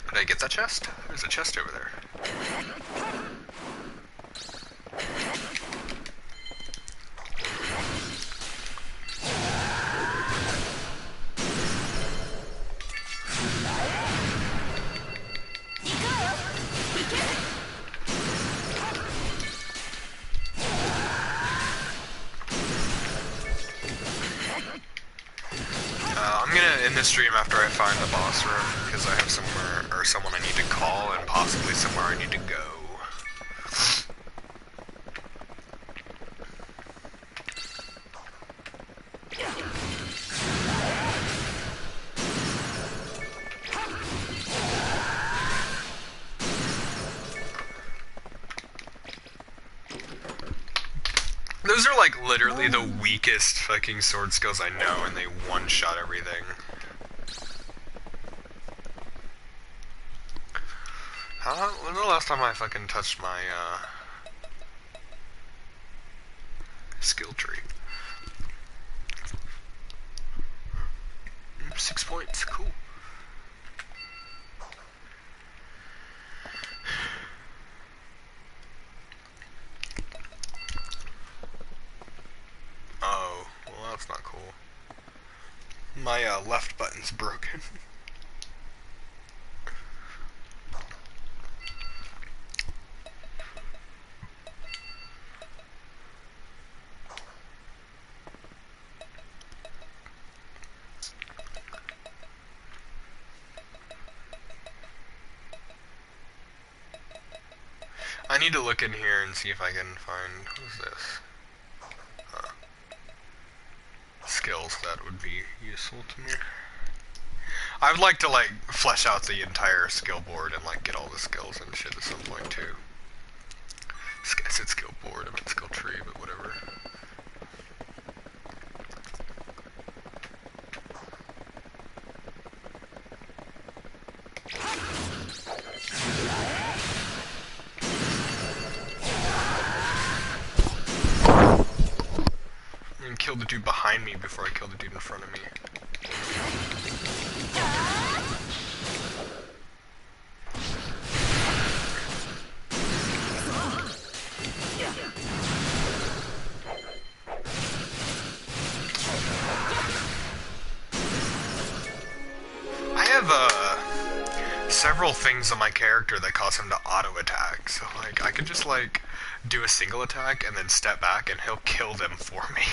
Did I get that chest? There's a chest over there. I'm gonna end this stream after I find the boss room, because I have somewhere, or someone I need to call, and possibly somewhere I need to go. Those are like literally the weakest fucking sword skills I know, and they one-shot everything. When's the last time I fucking touched my skill tree? 6 points, cool. Oh, well that's not cool. My left button's broken. I need to look in here and see if I can find, what's this? Skills that would be useful to me. I would like to like flesh out the entire skill board and like get all the skills and shit at some point too. I said skill board, I meant skill tree, but whatever. kill the dude behind me before I kill the dude in front of me. I have several things on my character that cause him to auto attack. So like I could just like do a single attack and then step back and he'll kill them for me.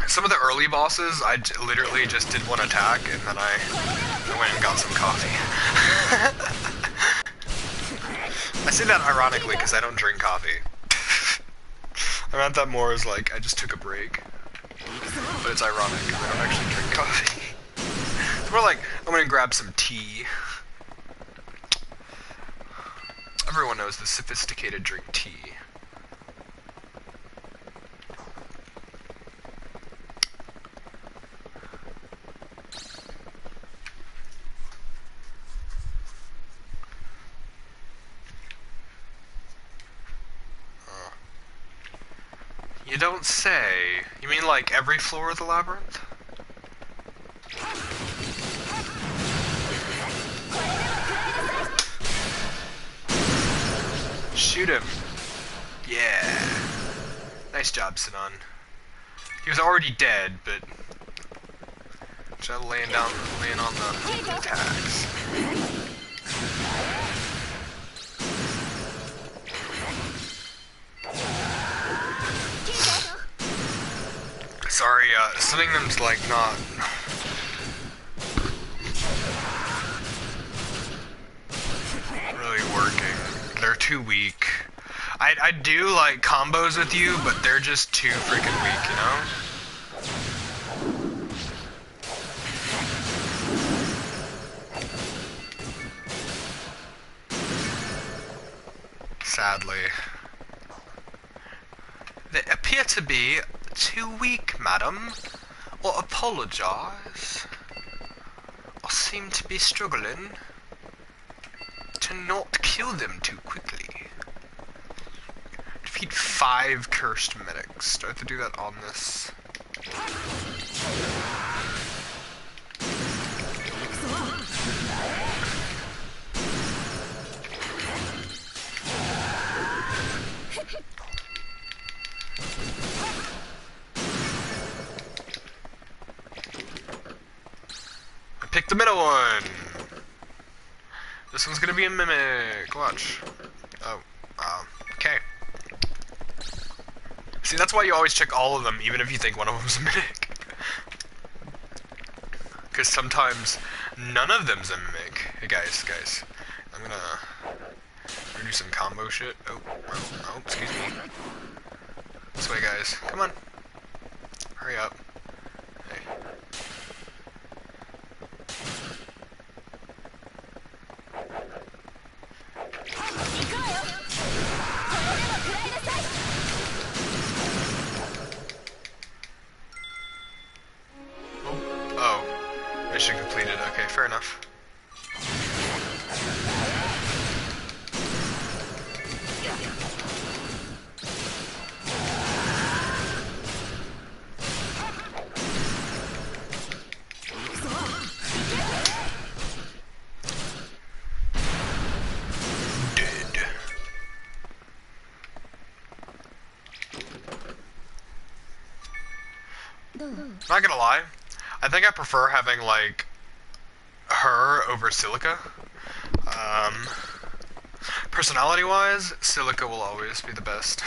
Some of the early bosses, I literally just did one attack and then I went and got some coffee. I say that ironically because I don't drink coffee. I meant that more as like I just took a break. But it's ironic because I don't actually drink coffee. It's more like I'm gonna grab some tea. Everyone knows the sophisticated drink tea. You don't say. You mean like every floor of the labyrinth? Shoot him. Yeah. Nice job, Sinan. He was already dead, but just laying on the attacks. Sorry, sitting them's like not really working. They're too weak. I do like combos with you, but they're just too freaking weak, you know? Sadly. They appear to be too weak, madam, or apologize, or seem to be struggling to not kill them too quickly. Defeat 5 cursed medics. Do I have to do that on this? Pick the middle one! This one's gonna be a mimic. Watch. Oh. Okay. See, that's why you always check all of them, even if you think one of them's a mimic. Because sometimes none of them's a mimic. Hey guys. I'm gonna do some combo shit. Oh, excuse me. This way, guys. Come on. Hurry up. Hey. Mission completed. Okay, fair enough. Dead. Not gonna lie, I think I prefer having, like, her over Silica. Personality-wise, Silica will always be the best.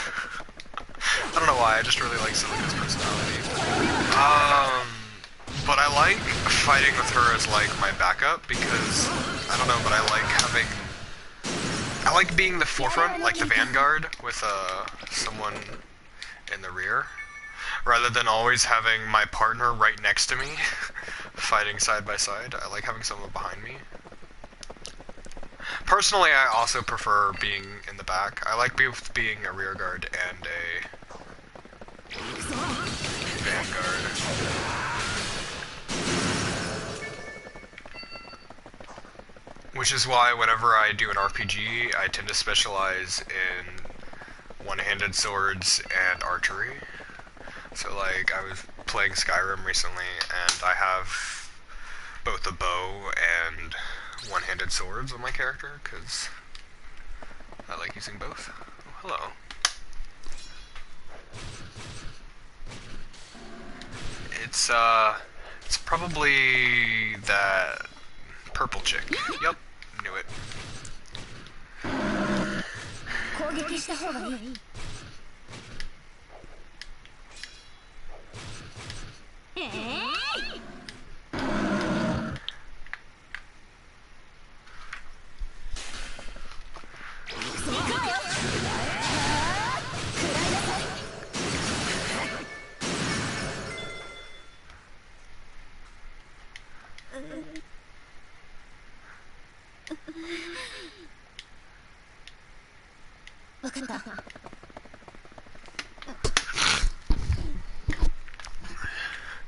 I don't know why, I just really like Silica's personality. But I like fighting with her as, like, my backup, because, I don't know, but I like being the forefront, like the vanguard, with, someone in the rear. Rather than always having my partner right next to me, fighting side by side. I like having someone behind me. Personally, I also prefer being in the back. I like both being a rear guard and a vanguard. Which is why whenever I do an RPG, I tend to specialize in one-handed swords and archery. So like I was playing Skyrim recently, and I have both a bow and one-handed swords on my character because I like using both. Oh, hello. It's probably that purple chick. Yep, knew it. 攻撃した方がいい。わかった。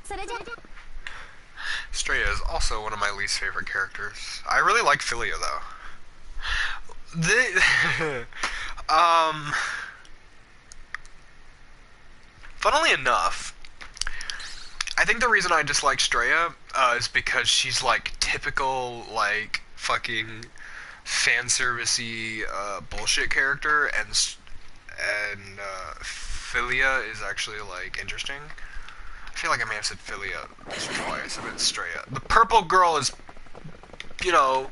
それじゃ。Straya is also one of my least favorite characters. I really like Philia though. Funnily enough, I think the reason I dislike Straya is because she's like typical like fucking fan servicey bullshit character, and Philia is actually like interesting. I feel like I may have said Philia twice. I meant Straya. The purple girl is, you know,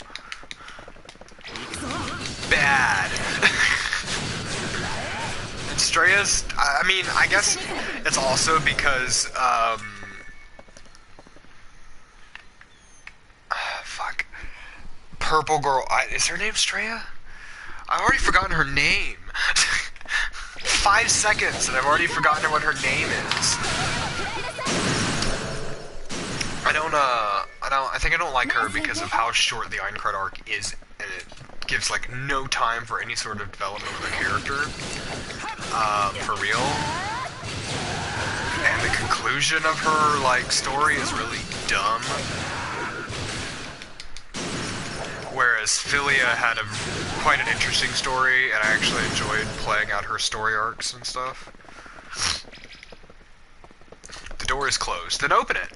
bad. And Straya's, I mean, I guess it's also because, fuck. Purple girl, is her name Straya? I've already forgotten her name. 5 seconds and I've already forgotten what her name is. I think I don't like her because of how short the Aincrad arc is, and it gives like no time for any sort of development of the character, for real. And the conclusion of her like story is really dumb. Whereas Philia had quite an interesting story, and I actually enjoyed playing out her story arcs and stuff. The door is closed. Then open it.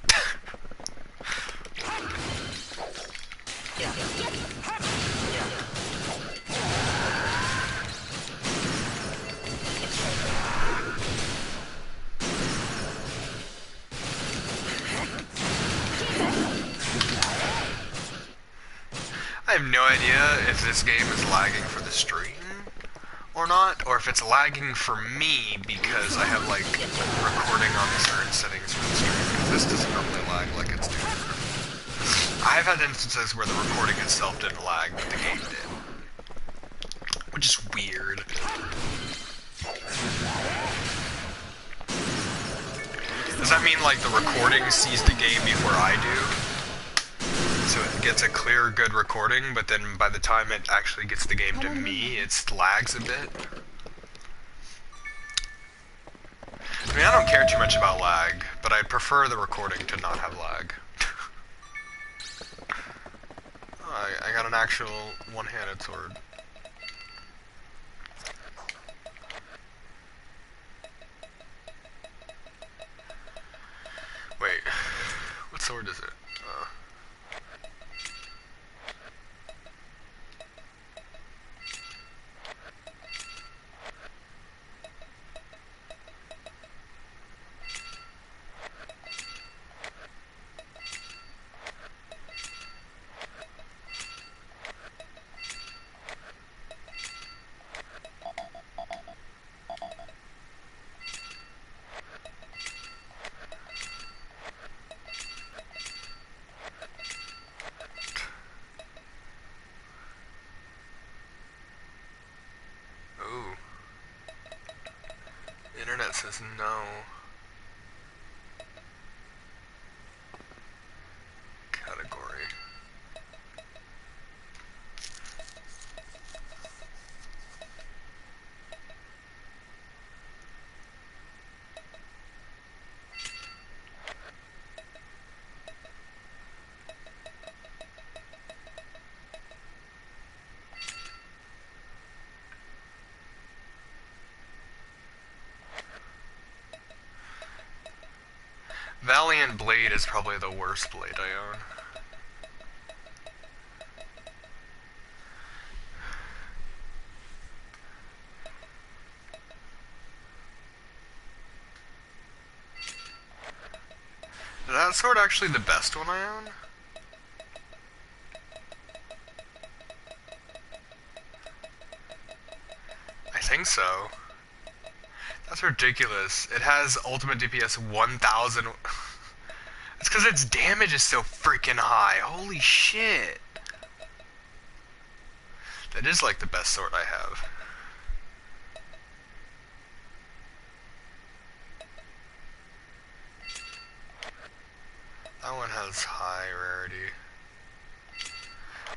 I have no idea if this game is lagging for the stream or not, or if it's lagging for me because I have like recording on certain settings for the stream, because this doesn't normally lag like it's doing. I've had instances where the recording itself didn't lag, but the game did, which is weird. Does that mean like the recording sees the game before I do? So it gets a clear, good recording, but then by the time it actually gets the game to me, it lags a bit. I mean, I don't care too much about lag, but I prefer the recording to not have lag. I got an actual one-handed sword. Wait, what sword is it? Internet says no. Category. Valiant Blade is probably the worst blade I own. Is that sword actually the best one I own? I think so. That's ridiculous. It has ultimate DPS 1000. It's because its damage is so freaking high. Holy shit. That is like the best sword I have. That one has high rarity.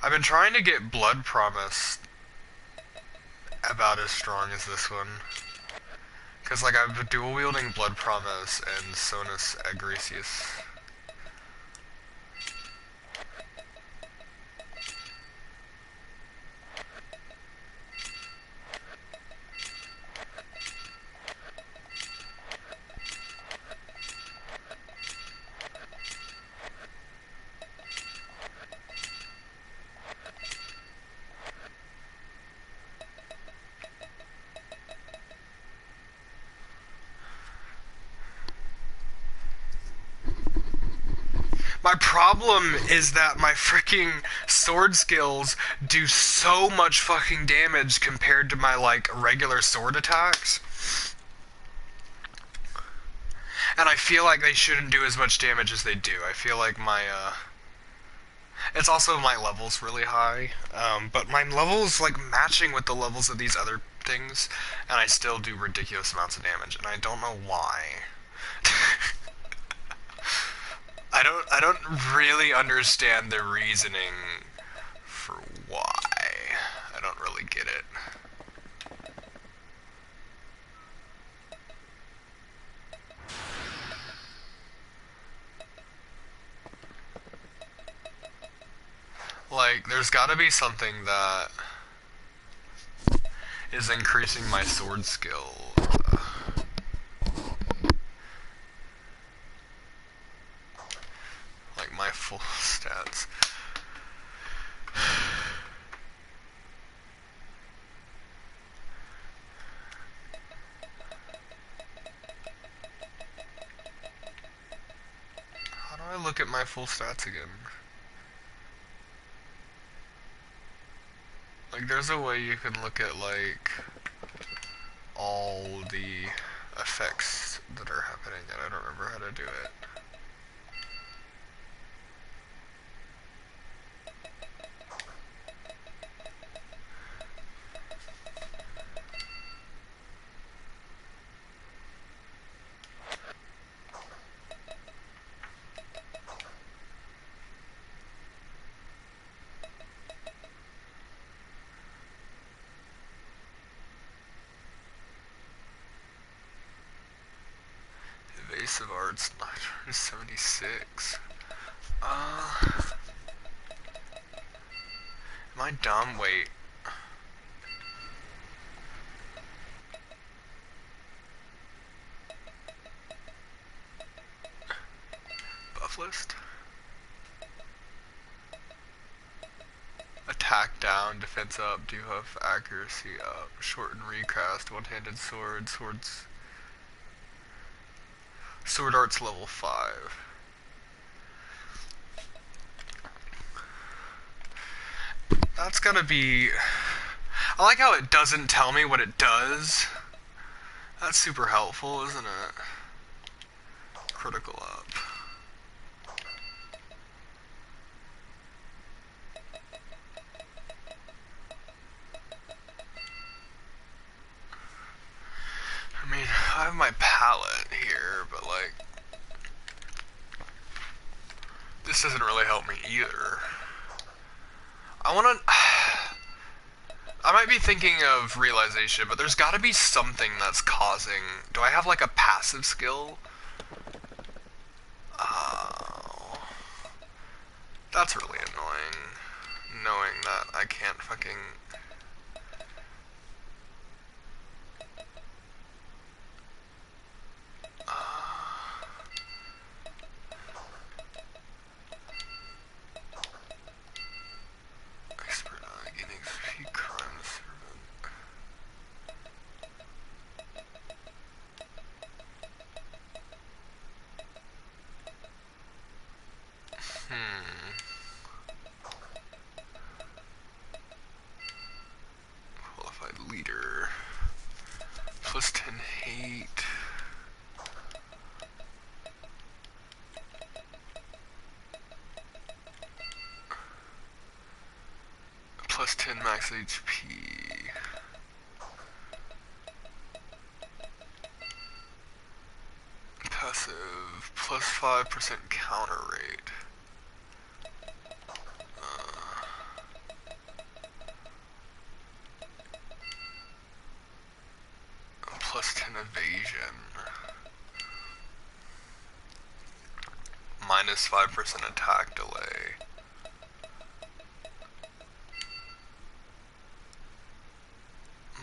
I've been trying to get Blood Promise about as strong as this one. Because, like, I've been dual-wielding Blood Promise and Sonus Agricius. My problem is that my freaking sword skills do so much fucking damage compared to my, like, regular sword attacks. And I feel like they shouldn't do as much damage as they do. I feel like my, it's also my level's really high, but my level's, like, matching with the levels of these other things, and I still do ridiculous amounts of damage, and I don't know why. I don't really understand the reasoning for why. I don't really get it. Like, there's gotta be something that is increasing my sword skill. Like, my full stats. How do I look at my full stats again? Like, there's a way you can look at, like, all the effects that are happening, and I don't remember how to do it. Evasive Arts 976. Am I dumb? Wait. Buff list? Attack down, defense up, debuff, accuracy up, shorten recast, one-handed sword, sword arts level 5. That's gotta be... I like how it doesn't tell me what it does. That's super helpful, isn't it? Critical up. I mean, I have my palette here, but like... this doesn't really help me either. I wanna... I might be thinking of realization, but there's gotta be something that's causing... Do I have like a passive skill? Oh... That's really annoying. Knowing that I can't fucking... 10 max HP. Passive, plus 5% counter rate. Plus 10 evasion. Minus 5% attack delay.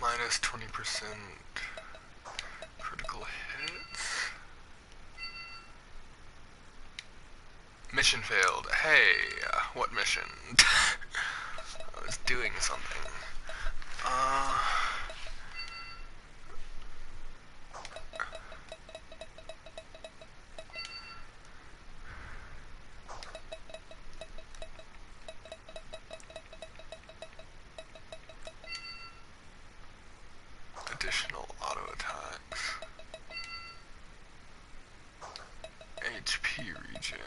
Minus 20% critical hits. Mission failed. Hey, what mission? I was doing something. Additional auto attacks. HP regen.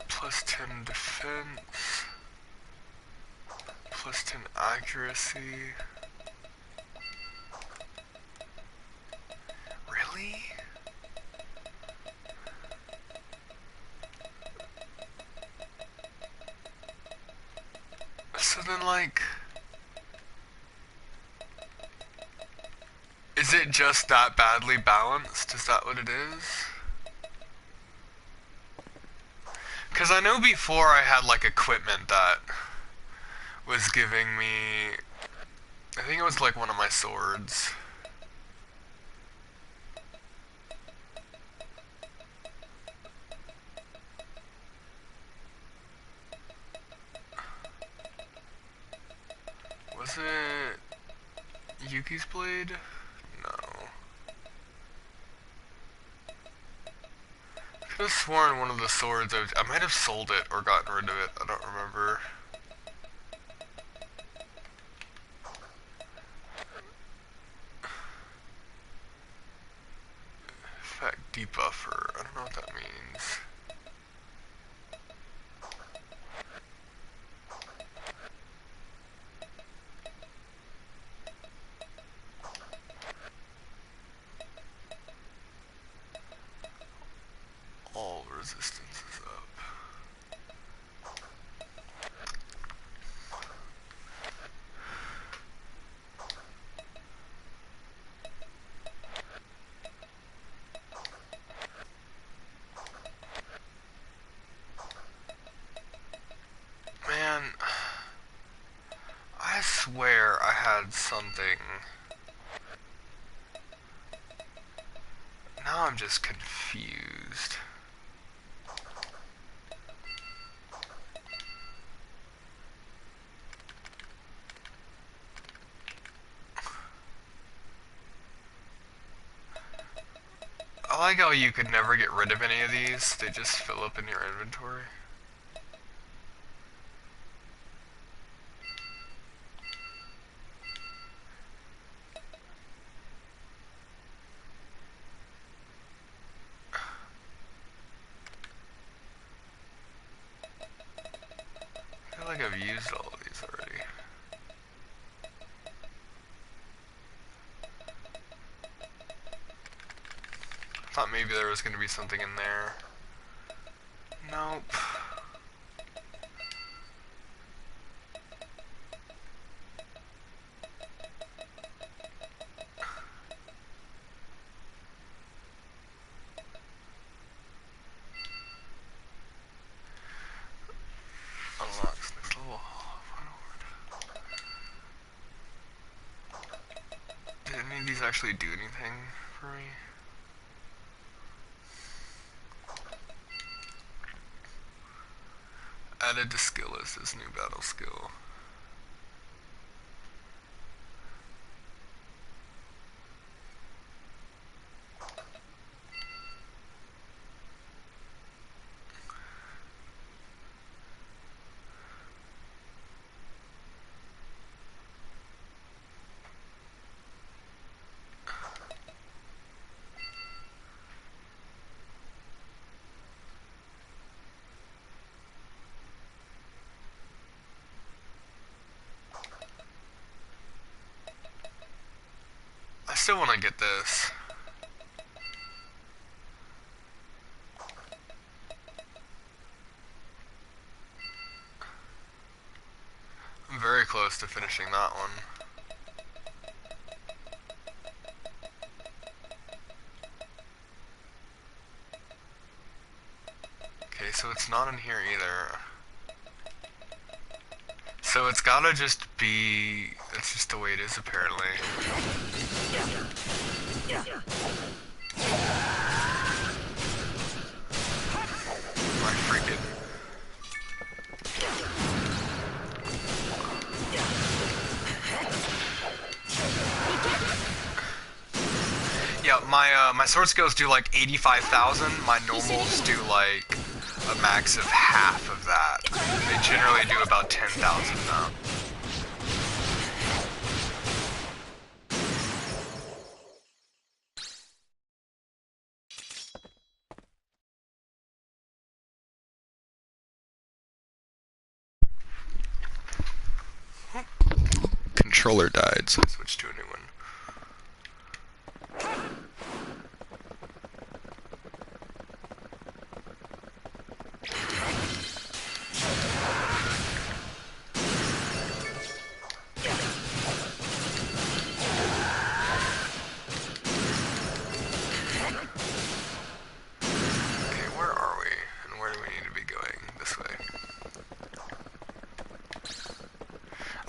Plus 10 defense. Plus 10 accuracy. Really? So then, like, is it just that badly balanced? Is that what it is? Because I know before I had, like, equipment that was giving me, I think it was, like, one of my swords. Was it Yuki's blade? No. I could have sworn one of the swords, I might have sold it or gotten rid of it, I don't remember. Effect debuffer, I don't know what that means. All resistance is up. Man, I swear I had something. Now I'm just confused. I like how you could never get rid of any of these, they just fill up in your inventory. I feel like I've used all of these already. I thought maybe there was going to be something in there. Nope. Unlocks next level. Did any of these actually do anything for me? Added to skill list as new battle skill. still want to get this. I'm very close to finishing that one. Okay, so it's not in here either. So it's gotta just be... That's just the way it is, apparently. My freaking... Yeah, my sword skills do like 85,000. My normals do like a max of half of that. They generally do about 10,000 now. Controller died, so I switched to a new one.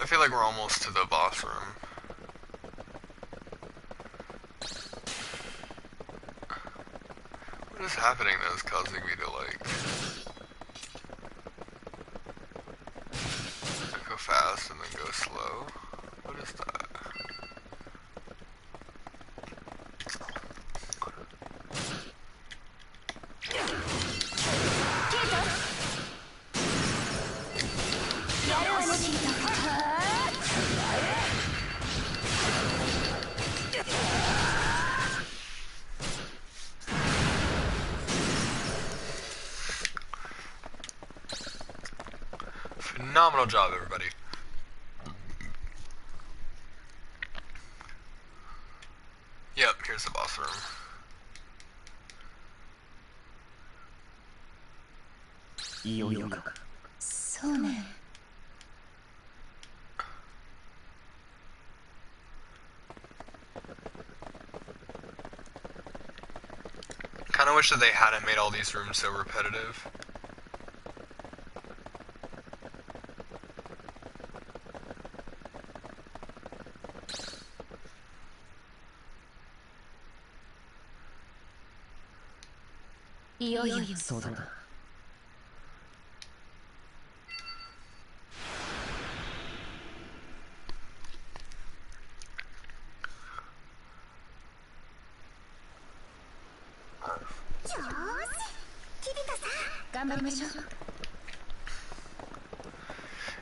I feel like we're almost to the boss room. What is happening that is causing me to like go fast and then go slow? What is that? Phenomenal job, everybody. Yep, here's the boss room.そうね。Kinda wish that they hadn't made all these rooms so repetitive.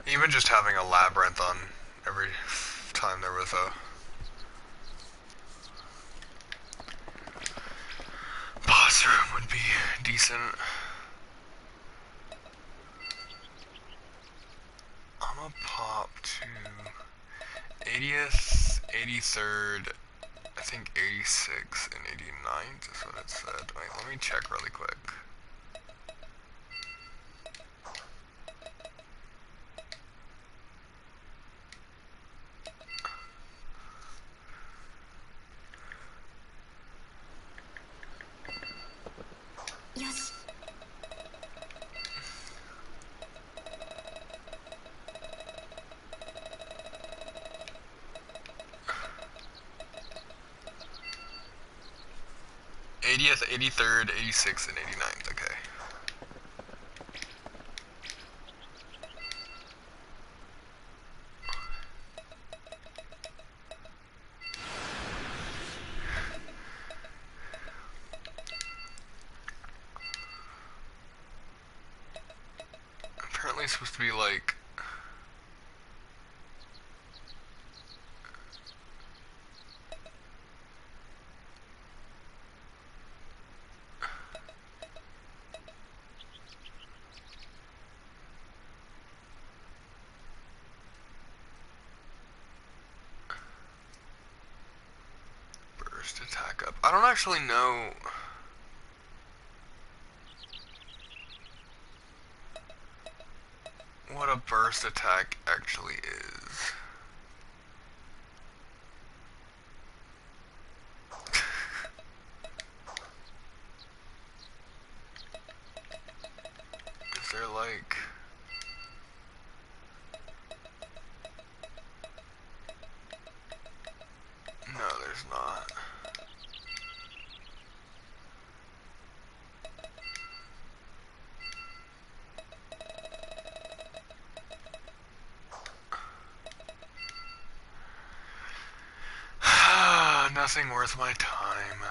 Even just having a labyrinth on every time there was a boss room would be decent. I'm gonna pop to 80th, 83rd, I think 86 and 89th is what it said. Wait, let me check really quick. '80th, 83rd, 86th, and 89th, okay. Apparently it's supposed to be like... backup. I don't actually know. What a burst attack actually is. Is there like... No, there's not. Nothing worth my time.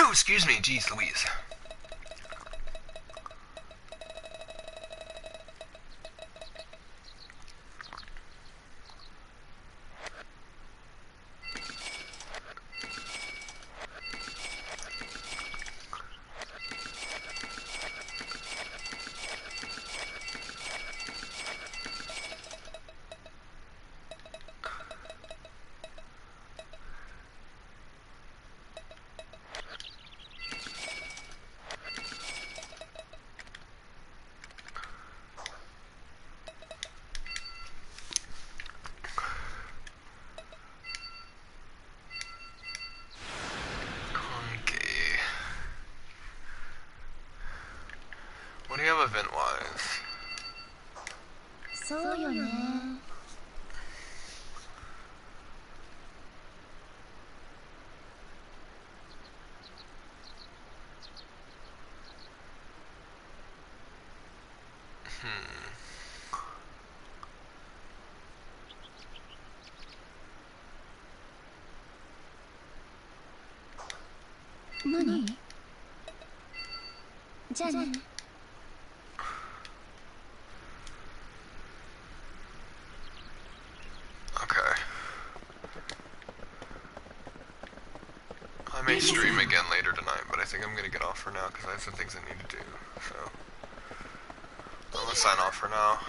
Excuse me, jeez Louise. What do you have event-wise? そうよね。何？じゃあね。Okay. I may stream again later tonight, but I think I'm gonna get off for now because I have some things I need to do. So I'm gonna sign off for now.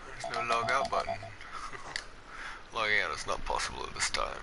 There's no log out button. Logging out is not possible at this time.